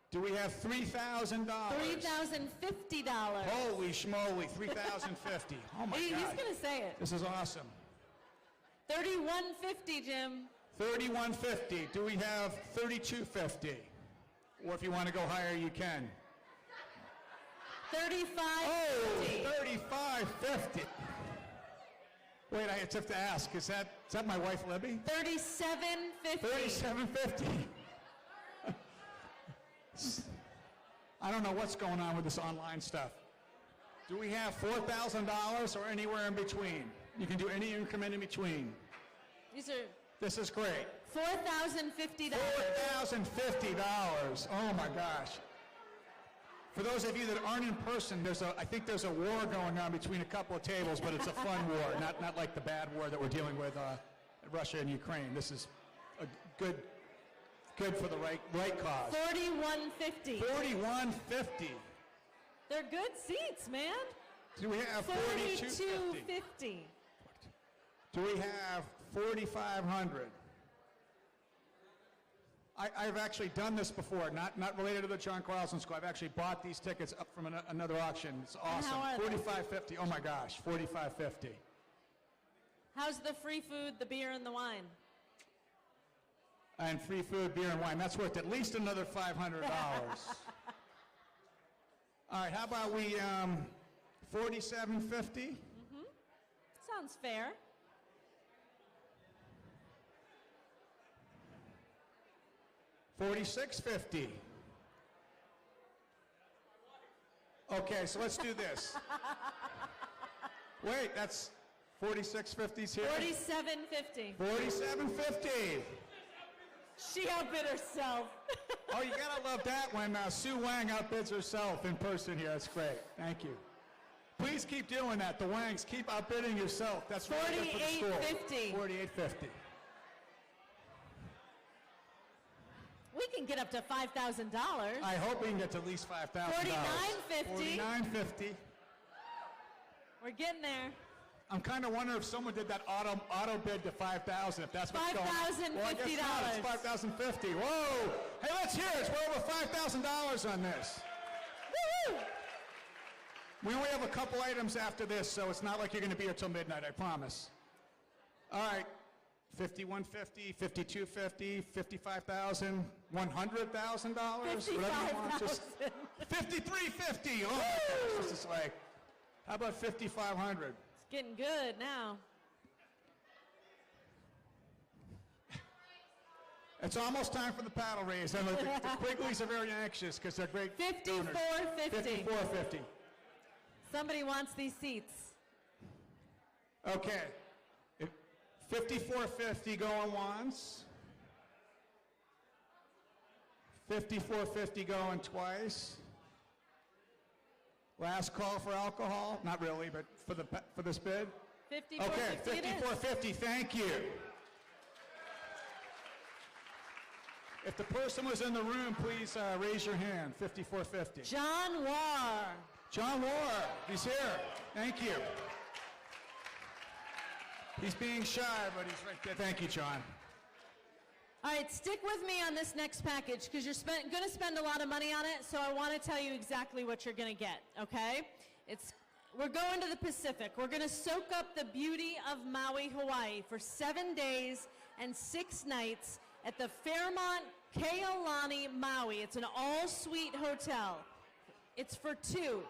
Do we have $3,000? $3,050. Holy schmoly, $3,050. Oh my He's God. going to say it. This is awesome. $31.50, Jim. $31.50. Do we have $32.50? Or if you want to go higher, you can. $35.50. Oh, $35.50. Wait, I just have to ask. Is that my wife, Libby? $37.50. $37.50. I don't know what's going on with this online stuff. Do we have $4,000 or anywhere in between? You can do any increment in between. This is great. $4,050. $4,050. Oh my gosh. For those of you that aren't in person, I think there's a war going on between a couple of tables, but it's a fun war, not like the bad war that we're dealing with Russia and Ukraine. This is a good for the right cause. $41.50. $41.50. They're good seats, man. Do we have $42.50. Do we have $4,500? I've actually done this before, not related to the John Crosland School. I've actually bought these tickets up from another auction. It's awesome. $45.50. Oh my gosh, $45.50. How's the free food, the beer, and the wine? And free food, beer, and wine. That's worth at least another $500. All right, how about we $47.50? Sounds fair. $46.50. Okay, so let's do this. Wait, that's $46.50's here? $47.50. $47.50. She outbid herself. Oh, you gotta love that when Sue Wang outbids herself in person here. That's great. Thank you. Please keep doing that. The Wangs, keep outbidding yourself. That's really good for the school. $48.50. We can get up to $5,000. I hope we can get to at least $5,000. $49.50. $49.50. We're getting there. I'm kind of wondering if someone did that auto bid to $5,000. If that's what's going on. $5,050. Well, I guess not. It's $5,050. Whoa! Hey, let's hear it. We're over $5,000 on this. Woo! We only have a couple items after this, so it's not like you're going to be here till midnight. I promise. All right. $51.50, $52.50, $55,000, $100,000. $55,000. $53.50. Oh, this is like. How about $5,500? It's getting good now. It's almost time for the paddle raise. And the Quigleys are very anxious because they're great. $54.50. $54.50. Somebody wants these seats. Okay. $54.50 going once. $54.50 going twice. Last call for alcohol? Not really, but for this bid? $54.50. Okay, $54.50. Thank you. If the person was in the room, please raise your hand. $54.50. John War. John War, he's here. Thank you. He's being shy, but he's right there. Thank you, John. All right, stick with me on this next package because you're going to spend a lot of money on it, so I want to tell you exactly what you're going to get, okay? We're going to the Pacific. We're going to soak up the beauty of Maui, Hawaii for 7 days and 6 nights at the Fairmont Kealani, Maui. It's an all-suite hotel. It's for 2,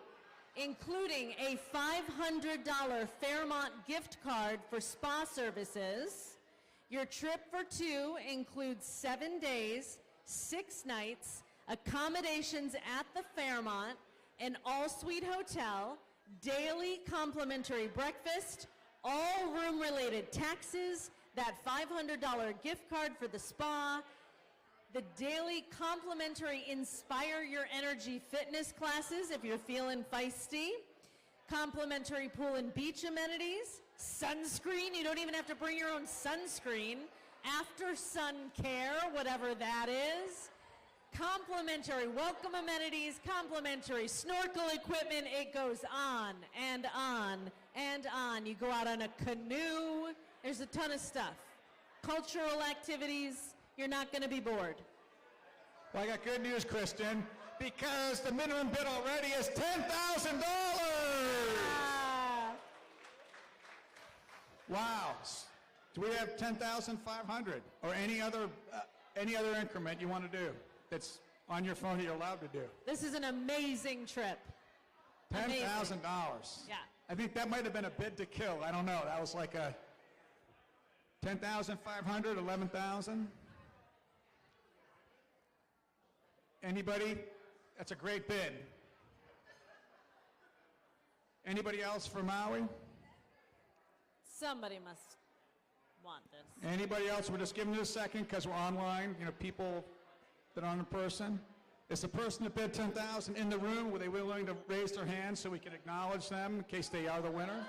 including a $500 Fairmont gift card for spa services. Your trip for 2 includes 7 days, 6 nights, accommodations at the Fairmont, an all-suite hotel, daily complimentary breakfast, all room-related taxes, that $500 gift card for the spa, the daily complimentary Inspire Your Energy fitness classes if you're feeling feisty, complimentary pool and beach amenities, sunscreen, you don't even have to bring your own sunscreen, after sun care, whatever that is, complimentary welcome amenities, complimentary snorkel equipment, it goes on and on and on. You go out on a canoe, There's a ton of stuff. Cultural activities, you're not going to be bored. Well, I got good news, Kristen, because the minimum bid already is $10,000! Wow. Do we have 10,500 or any other increment you want to do that's on your phone that you're allowed to do? This is an amazing trip. $10,000. Yeah. I think that might have been a bid to kill. I don't know. That was like a 10,500, 11,000. Anybody? That's a great bid. Anybody else for Maui? Somebody must want this. Anybody else? We're just giving it a second because we're online. You know, people that aren't in person. Is the person that bid 10,000 in the room? Were they willing to raise their hand so we can acknowledge them in case they are the winner?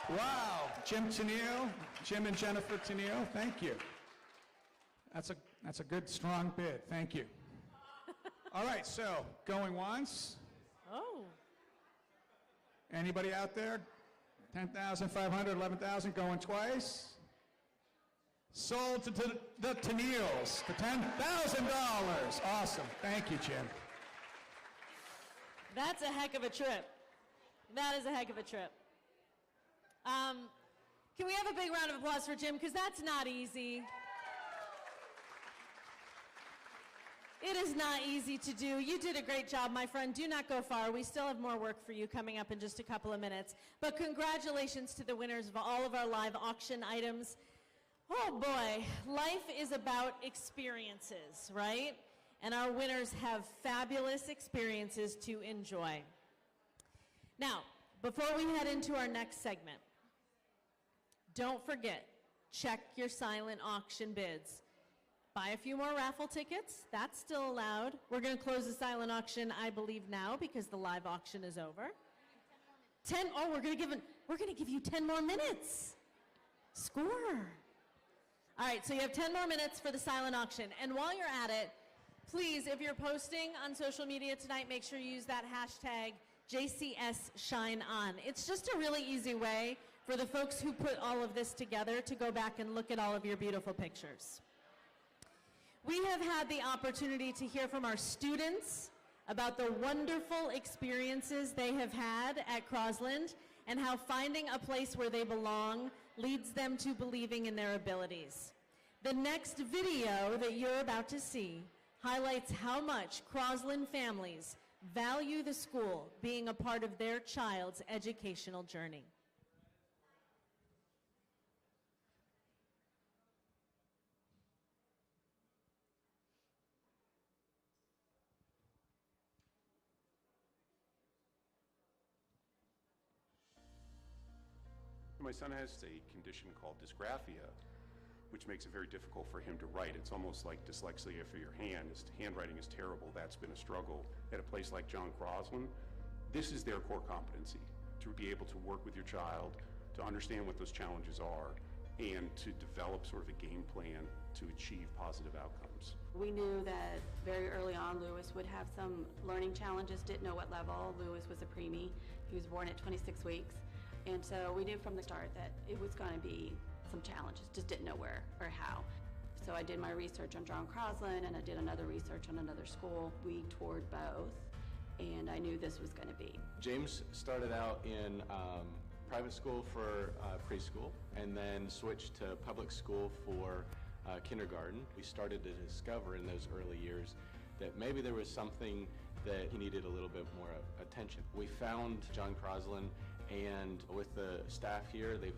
Wow. Jim Tennille, Jim and Jennifer Tennille, thank you. That's a good, strong bid. Thank you. All right, so going once. Oh. Anybody out there? 10,500, 11,000, going twice. Sold to the Tennilles for $10,000. Awesome. Thank you, Jim. That's a heck of a trip. That is a heck of a trip. Can we have a big round of applause for Jim? Because that's not easy. It is not easy to do. You did a great job, my friend. Do not go far. We still have more work for you coming up in just a couple of minutes. But congratulations to the winners of all of our live auction items. Oh boy, life is about experiences, right? And our winners have fabulous experiences to enjoy. Now, before we head into our next segment, don't forget, check your silent auction bids. Buy a few more raffle tickets. That's still allowed. We're going to close the silent auction, I believe, now because the live auction is over. We're going to give you 10 more minutes. Score. All right, so you have 10 more minutes for the silent auction. And while you're at it, please, if you're posting on social media tonight, make sure you use that hashtag JCSShineOn. It's just a really easy way for the folks who put all of this together to go back and look at all of your beautiful pictures. We have had the opportunity to hear from our students about the wonderful experiences they have had at Crosland and how finding a place where they belong leads them to believing in their abilities. The next video that you're about to see highlights how much Crosland families value the school being a part of their child's educational journey. My son has a condition called dysgraphia, which makes it very difficult for him to write. It's almost like dyslexia for your hand. His handwriting is terrible. That's been a struggle. At a place like John Crosland, this is their core competency, to be able to work with your child, to understand what those challenges are, and to develop sort of a game plan to achieve positive outcomes. We knew that very early on Lewis would have some learning challenges, didn't know what level. Lewis was a preemie. He was born at 26 weeks. And so we knew from the start that it was going to be some challenges, just didn't know where or how. So I did my research on John Crosland and I did another research on another school. We toured both and I knew this was going to be. James started out in private school for preschool and then switched to public school for kindergarten. We started to discover in those early years that maybe there was something that he needed a little bit more attention. We found John Crosland, and with the staff here, they've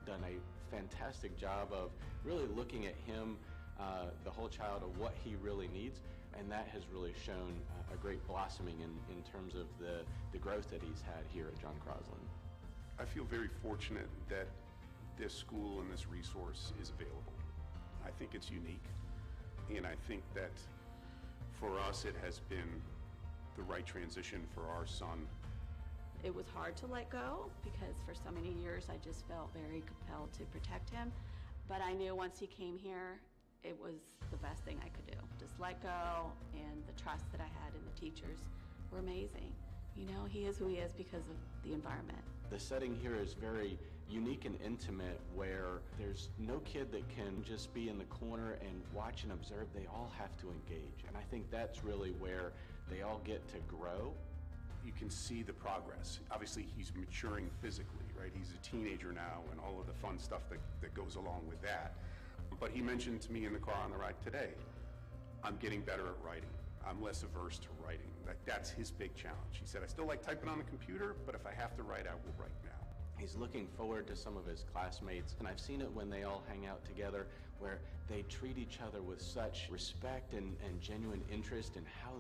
done a fantastic job of really looking at him, the whole child, of what he really needs, and that has really shown a great blossoming in terms of the growth that he's had here at John Crosland. I feel very fortunate that this school and this resource is available. I think it's unique, and I think that for us it has been the right transition for our son. It was hard to let go because for so many years I just felt very compelled to protect him. But I knew once he came here, it was the best thing I could do. Just let go, and the trust that I had in the teachers were amazing. You know, he is who he is because of the environment. The setting here is very unique and intimate where there's no kid that can just be in the corner and watch and observe. They all have to engage. And I think that's really where they all get to grow. You can see the progress. Obviously, he's maturing physically, right? He's a teenager now and all of the fun stuff that goes along with that. But he mentioned to me in the car on the ride today, I'm getting better at writing. I'm less averse to writing. That's his big challenge. He said, I still like typing on the computer, but if I have to write, I will write now. He's looking forward to some of his classmates, and I've seen it when they all hang out together, where they treat each other with such respect and genuine interest in how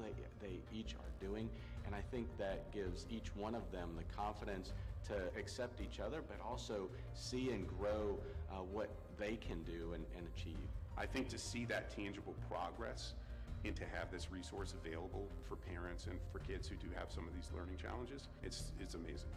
they each are doing. And I think that gives each one of them the confidence to accept each other, but also see and grow what they can do and achieve. I think to see that tangible progress and to have this resource available for parents and for kids who do have some of these learning challenges, it's amazing.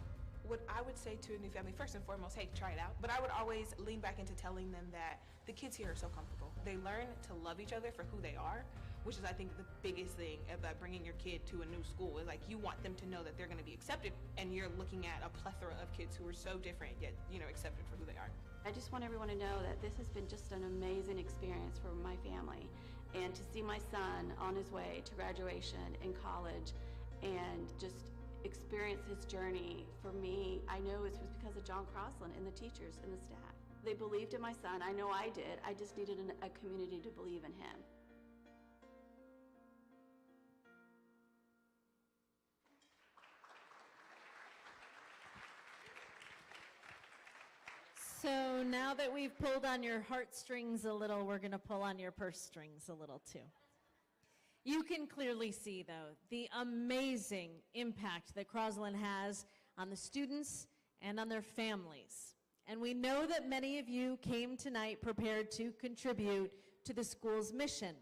What I would say to a new family, first and foremost, hey, try it out. But I would always lean back into telling them that the kids here are so comfortable. They learn to love each other for who they are, which is, I think, the biggest thing about bringing your kid to a new school is like you want them to know that they're going to be accepted, and you're looking at a plethora of kids who are so different yet, accepted for who they are. I just want everyone to know that this has been just an amazing experience for my family, and to see my son on his way to graduation in college and just experience his journey, for me, I know it was because of John Crosland and the teachers and the staff. They believed in my son. I know I did. I just needed a community to believe in him. So now that we've pulled on your heartstrings a little, we're going to pull on your purse strings a little too. You can clearly see, though, the amazing impact that Crosland has on the students and on their families. And we know that many of you came tonight prepared to contribute to the school's mission.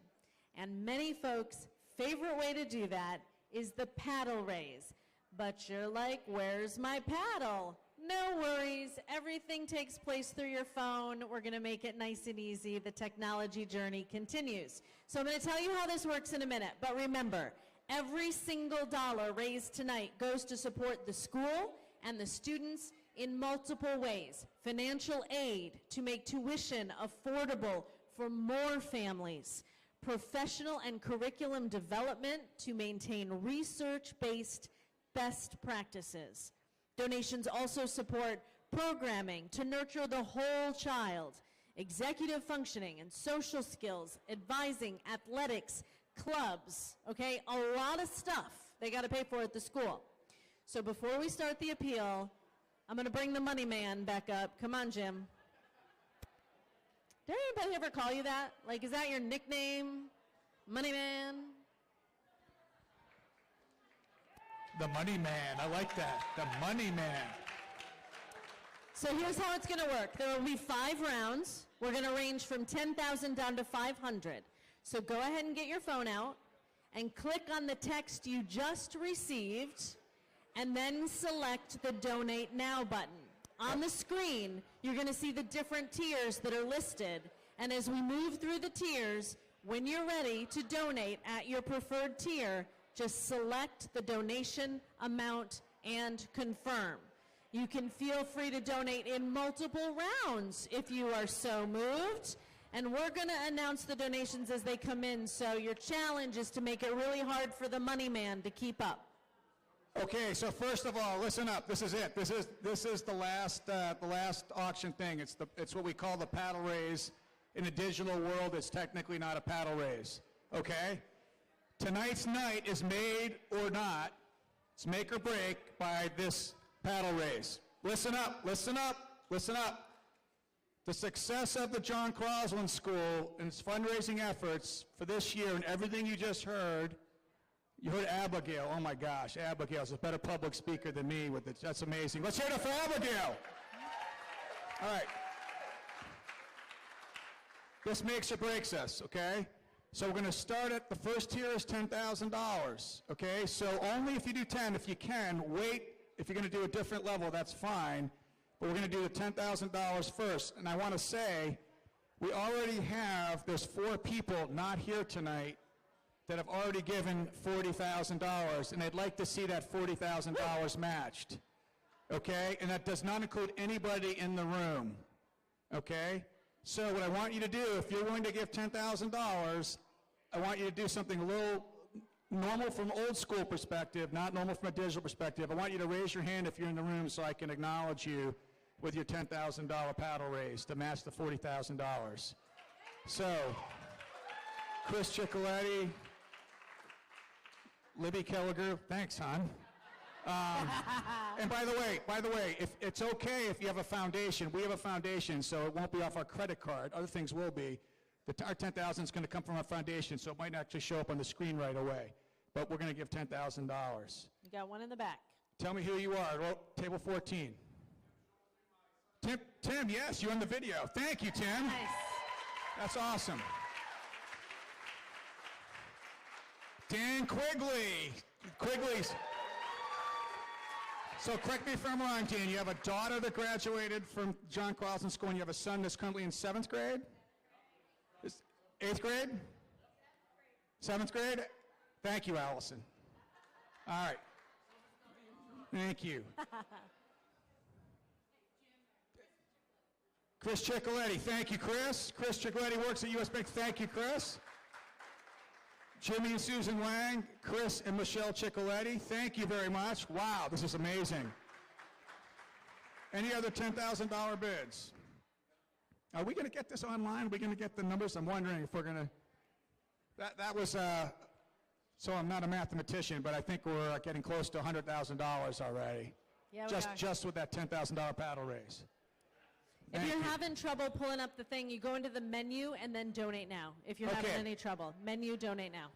And many folks' favorite way to do that is the paddle raise. But you're like, where's my paddle? No worries, everything takes place through your phone. We're gonna make it nice and easy. The technology journey continues. So I'm gonna tell you how this works in a minute, but remember, every single dollar raised tonight goes to support the school and the students in multiple ways. Financial aid to make tuition affordable for more families. Professional and curriculum development to maintain research-based best practices. Donations also support programming to nurture the whole child, executive functioning and social skills, advising, athletics, clubs, okay? A lot of stuff they got to pay for at the school. So before we start the appeal, I'm going to bring the money man back up. Come on, Jim. Did anybody ever call you that? Like, is that your nickname? Money man? The money man, I like that. The money man. So here's how it's gonna work. There will be 5 rounds. We're gonna range from 10,000 down to 500. So go ahead and get your phone out and click on the text you just received and then select the Donate Now button. On the screen, you're gonna see the different tiers that are listed. And as we move through the tiers, when you're ready to donate at your preferred tier, just select the donation amount and confirm. You can feel free to donate in multiple rounds if you are so moved. And we're going to announce the donations as they come in, so your challenge is to make it really hard for the money man to keep up. Okay, so first of all, listen up. This is it. This is the last auction thing. It's what we call the paddle raise. In a digital world, it's technically not a paddle raise. Okay? Tonight's night is made or not. It's make or break by this paddle raise. Listen up, listen up, listen up. The success of the John Crosland School and its fundraising efforts for this year and everything you just heard, you heard Abigail. Oh my gosh, Abigail's a better public speaker than me with it. That's amazing. Let's hear it for Abigail. All right. This makes or breaks us, okay? So we're going to start at, the first tier is $10,000, okay? So only if you do 10, if you can, wait. If you're going to do a different level, that's fine. But we're going to do the $10,000 first. And I want to say, we already have, there's 4 people not here tonight that have already given $40,000, and I'd like to see that $40,000 matched. okay? And that does not include anybody in the room, okay? So what I want you to do, if you're willing to give $10,000, I want you to do something a little normal from old school perspective, not normal from a digital perspective. I want you to raise your hand if you're in the room so I can acknowledge you with your $10,000 paddle raise to match the $40,000. So, Chris Ciccoletti, Libby Kelliger, thanks, hon. And by the way, if it's okay if you have a foundation. We have a foundation, so it won't be off our credit card. Other things will be. Our $10,000 is going to come from our foundation, so it might not actually show up on the screen right away. But we're going to give $10,000. You got one in the back. Tell me who you are. Table 14. Tim, yes, you're in the video. Thank you, Tim. Nice. That's awesome. Dan Quigley. Quigley's. So correct me if I'm wrong, Dan. You have a daughter that graduated from John Crosland School, and you have a son that's currently in 7th grade? 8th grade? 7th grade? Thank you, Allison. All right. Thank you. Chris Ciccoletti. Thank you, Chris. Chris Ciccoletti works at U.S. Bank. Thank you, Chris. Jimmy and Susan Wang, Chris and Michelle Ciccoletti, thank you very much. Wow, this is amazing. Any other $10,000 bids? Are we going to get this online? Are we going to get the numbers? I'm wondering if we're going to. That was, so I'm not a mathematician, but I think we're getting close to $100,000 already. Yeah, just with that $10,000 paddle raise. If you're having trouble pulling up the thing, you go into the menu and then donate now. If you're having any trouble. Menu, donate now.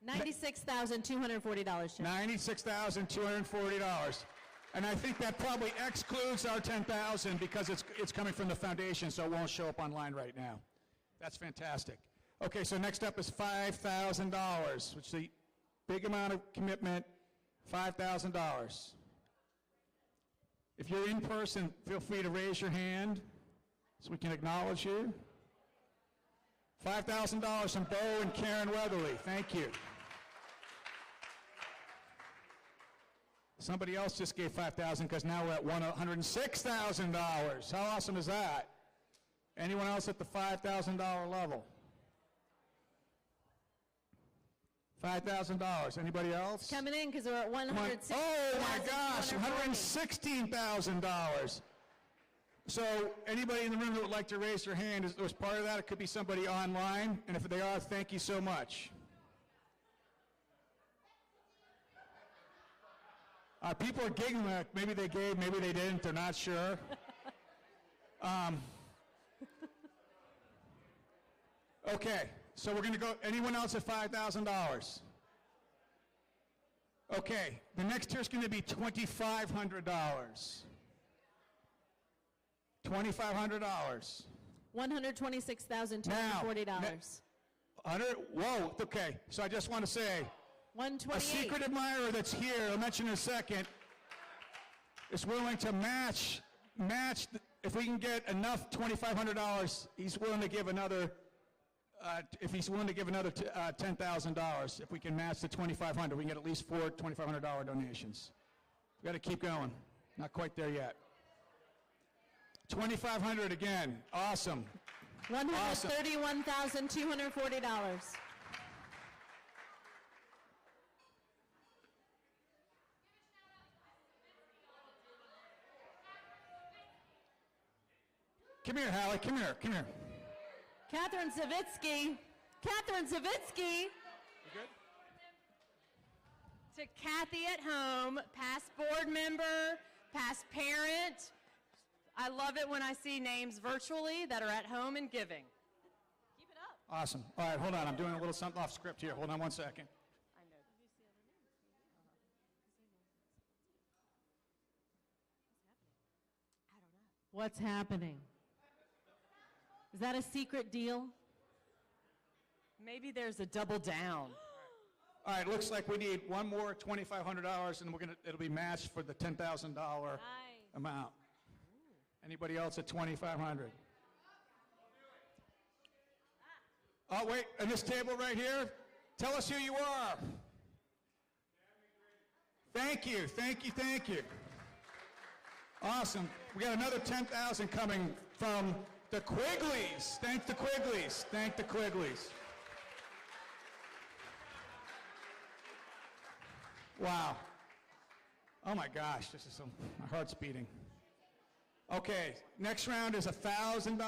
$96,240. $96,240. And I think that probably excludes our $10,000 because it's coming from the foundation, so it won't show up online right now. That's fantastic. Okay, so next up is $5,000, which is a big amount of commitment, $5,000. If you're in person, feel free to raise your hand so we can acknowledge you. $5,000 from Bo and Karen Weatherly. Thank you. Somebody else just gave $5,000 because now we're at $106,000. How awesome is that? Anyone else at the $5,000 level? $5,000. Anybody else? Coming in because we're at $116,000. Oh my gosh, $116,000. So anybody in the room that would like to raise their hand as part of that, it could be somebody online. And if they are, thank you so much. People are giggling like maybe they gave, maybe they didn't. They're not sure. Okay. So we're going to go, anyone else at $5,000? Okay, the next tier is going to be $2,500. $2,500. $126,240. Whoa, okay, so I just want to say, $128,000. A secret admirer that's here, I'll mention in a second, is willing to match, if we can get enough $2,500, he's willing to give another if he's willing to give another $10,000, if we can match the $2,500, we can get at least 4 $2,500 donations. We've got to keep going. Not quite there yet. $2,500 again. Awesome. $131,240. Come here, Hallie. Come here. Come here. Catherine Savitsky. Catherine Savitsky. You good? To Kathy at home, past board member, past parent. I love it when I see names virtually that are at home and giving. Keep it up. Awesome. All right, hold on. I'm doing a little something off script here. Hold on one second. What's happening? Is that a secret deal? Maybe there's a double down. All right, looks like we need one more $2,500, and it'll be matched for the $10,000 amount. Anybody else at $2,500? Oh, wait, and this table right here, tell us who you are. Thank you, thank you, thank you. Awesome. We got another 10,000 coming from the Quigleys. Thank the Quigleys. Thank the Quigleys. Wow. Oh my gosh, this is so, my heart's beating. Okay, next round is $1,000.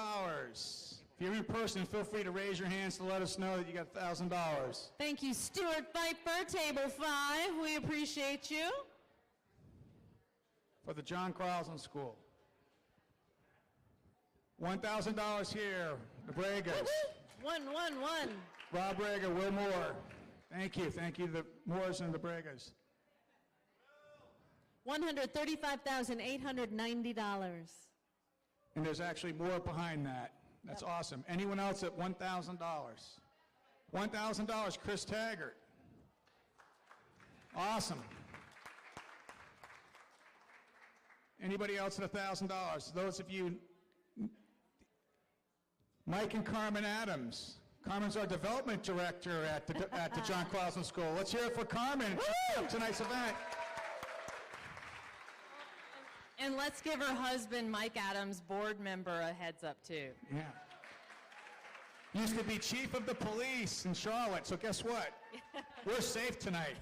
If you're in person, feel free to raise your hands to let us know that you got $1,000. Thank you, Stuart Pfeiffer, Table 5. We appreciate you. For the John Crosland School. $1,000 here, the Bragas. One. Rob Braga, Will Moore. Thank you, the Moores and the Bragas. $135,890. And there's actually more behind that. That's awesome. Anyone else at $1,000? $1,000, Chris Taggart. Awesome. Anybody else at $1,000? Those of you, Mike and Carmen Adams. Carmen's our development director at the John Crosland School. Let's hear it for Carmen. Tonight's event. And let's give her husband, Mike Adams, board member, a heads up too. Yeah. Used to be chief of the police in Charlotte, so guess what? We're safe tonight.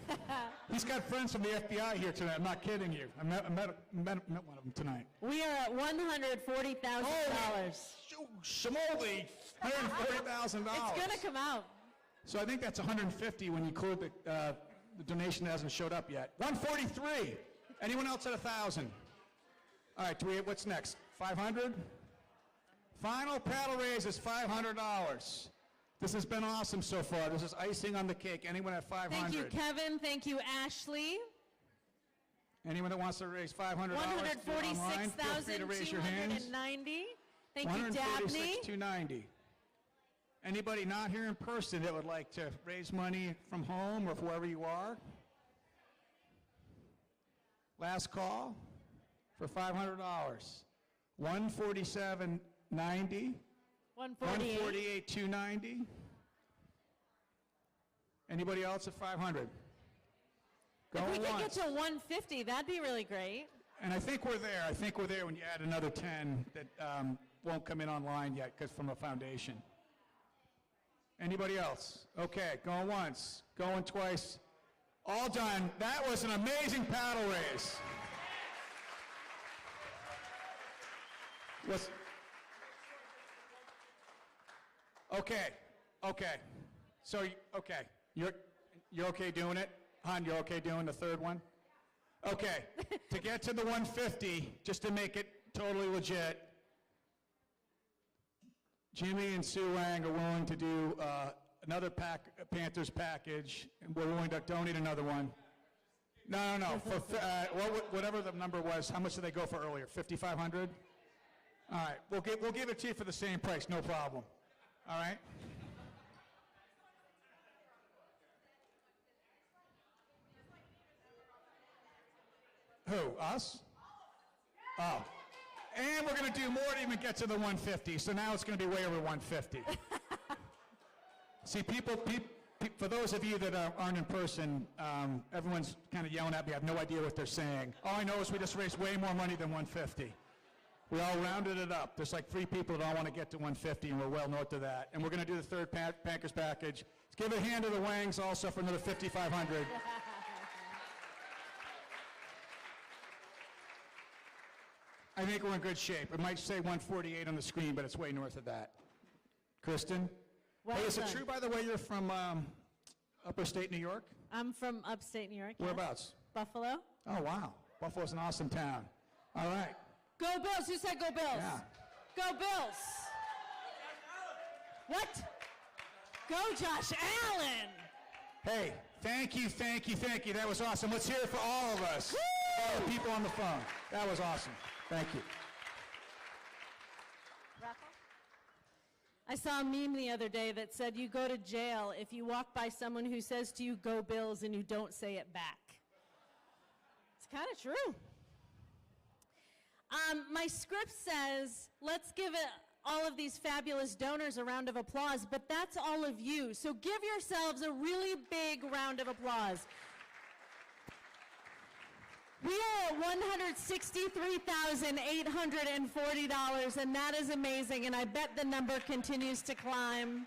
He's got friends from the FBI here tonight. I'm not kidding you. I met one of them tonight. We are at $140,000. Shimoli, $140,000. It's going to come out. So I think that's 150 when you include the donation that hasn't showed up yet. 143. Anyone else at 1,000? All right, what's next? 500? Final paddle raise is $500. This has been awesome so far. This is icing on the cake. Anyone at 500? Thank you, Kevin. Thank you, Ashley. Anyone that wants to raise $500 online, feel free to raise your hands. $146,290. Thank you, Dabney. $146,290. Anybody not here in person that would like to raise money from home or wherever you are? Last call for $500. $147,990. $148,290. Anybody else at 500? If we could get to 150, that'd be really great. And I think we're there. I think we're there when you add another 10 that won't come in online yet because from a foundation. Anybody else? Okay, going once, going twice. All done. That was an amazing paddle raise. Okay. So, okay, you're okay doing it? Han, you're okay doing the third one? Okay, to get to the 150, just to make it totally legit, Jimmy and Sue Wang are willing to do another Panthers package, and we're willing to donate another one. No. For whatever the number was, how much did they go for earlier? 5,500? All right, we'll give it to you for the same price, no problem. All right? Who, us? Oh. And we're going to do more to even get to the 150, so now it's going to be way over 150. See, people, for those of you that aren't in person, everyone's kind of yelling at me. I have no idea what they're saying. All I know is we just raised way more money than 150. We all rounded it up. There's like 3 people that all want to get to 150, and we're well north of that. And we're going to do the third Packers package. Let's give a hand to the Wangs also for another 5,500. I think we're in good shape. It might say 148 on the screen, but it's way north of that. Kristen? Well hey, is it done. true, by the way, you're from upper state New York? I'm from upstate New York. Whereabouts? Buffalo. Oh, wow. Buffalo's an awesome town. All right. Go Bills. Who said go Bills? Yeah. Go Bills. What? Go Josh Allen. Hey, thank you. That was awesome. Let's hear it for all of us. All the people on the phone. That was awesome. Thank you. I saw a meme the other day that said you go to jail if you walk by someone who says to you, go Bills, and you don't say it back. It's kind of true. My script says, let's give all of these fabulous donors a round of applause, but that's all of you. So give yourselves a really big round of applause. We are at $163,840, and that is amazing, and I bet the number continues to climb.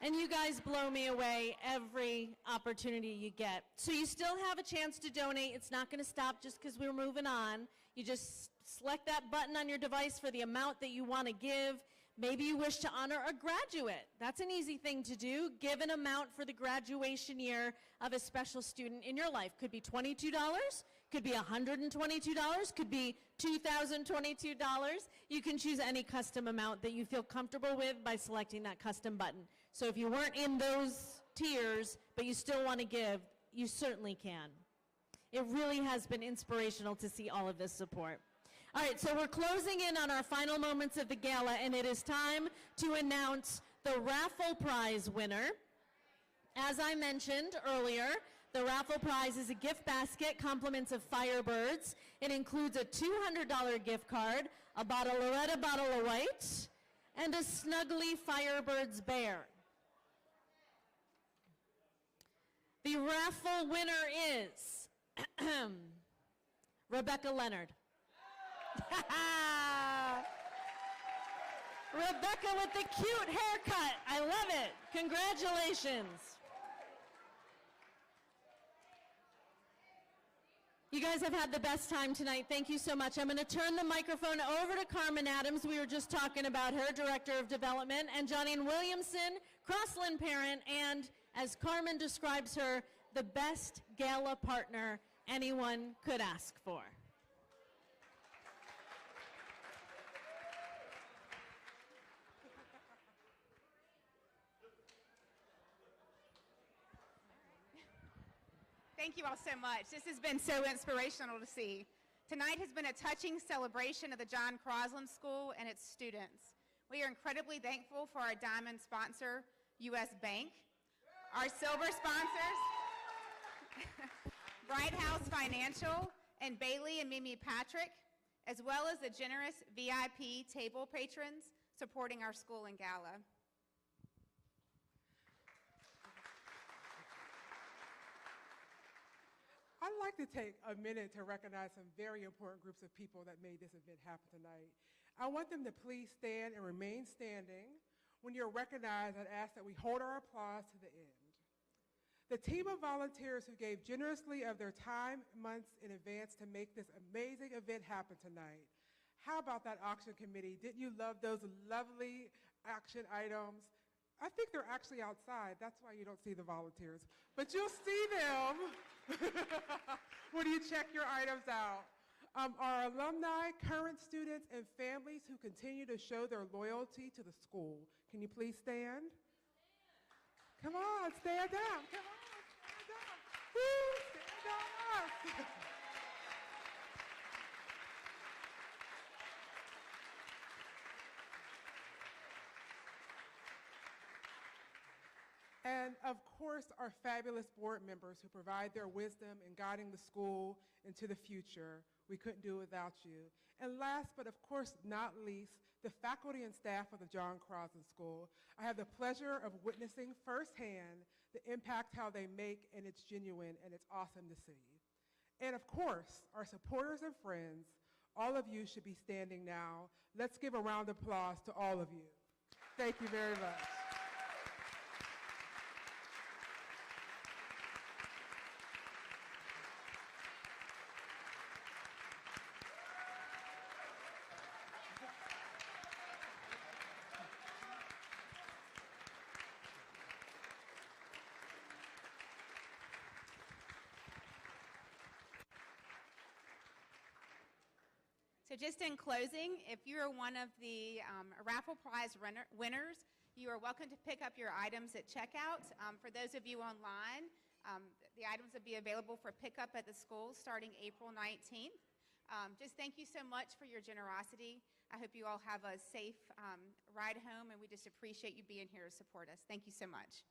And you guys blow me away every opportunity you get. So you still have a chance to donate. It's not going to stop just because we're moving on. You just select that button on your device for the amount that you want to give. Maybe you wish to honor a graduate. That's an easy thing to do. Give an amount for the graduation year of a special student in your life. Could be $22, could be $122, could be $2,022. You can choose any custom amount that you feel comfortable with by selecting that custom button. So if you weren't in those tiers, but you still want to give, you certainly can. It really has been inspirational to see all of this support. All right, so we're closing in on our final moments of the gala, and it is time to announce the raffle prize winner. As I mentioned earlier, the raffle prize is a gift basket, compliments of Firebirds. It includes a $200 gift card, a Loretta bottle of white, and a Snuggly Firebirds bear. The raffle winner is Rebecca Leonard. Rebecca with the cute haircut. I love it. Congratulations. You guys have had the best time tonight. Thank you so much. I'm going to turn the microphone over to Carmen Adams. We were just talking about her, Director of Development, and Johnny Williamson, Crosland parent, and as Carmen describes her, the best gala partner anyone could ask for. Thank you all so much. This has been so inspirational to see. Tonight has been a touching celebration of the John Crosland School and its students. We are incredibly thankful for our diamond sponsor, U.S. Bank, our silver sponsors, Bright House Financial, and Bailey and Mimi Patrick, as well as the generous VIP table patrons supporting our school and gala. I'd like to take a minute to recognize some very important groups of people that made this event happen tonight. I want them to please stand and remain standing. When you're recognized, I'd ask that we hold our applause to the end. The team of volunteers who gave generously of their time months in advance to make this amazing event happen tonight. How about that auction committee? Didn't you love those lovely auction items? I think they're actually outside. That's why you don't see the volunteers. But you'll see them when you check your items out. Our alumni, current students, and families who continue to show their loyalty to the school. Can you please stand? Come on, stand up. Come on, stand up. Woo, stand up. And of course, our fabulous board members who provide their wisdom in guiding the school into the future. We couldn't do it without you. And last, but of course not least, the faculty and staff of the John Crosland School. I have the pleasure of witnessing firsthand the impact how they make, and it's genuine, and it's awesome to see. And of course, our supporters and friends, all of you should be standing now. Let's give a round of applause to all of you. Thank you very much. So just in closing, if you're one of the raffle prize winners, you are welcome to pick up your items at checkout. For those of you online, the items will be available for pickup at the school starting April 19th. Just thank you so much for your generosity. I hope you all have a safe ride home, and we just appreciate you being here to support us. Thank you so much.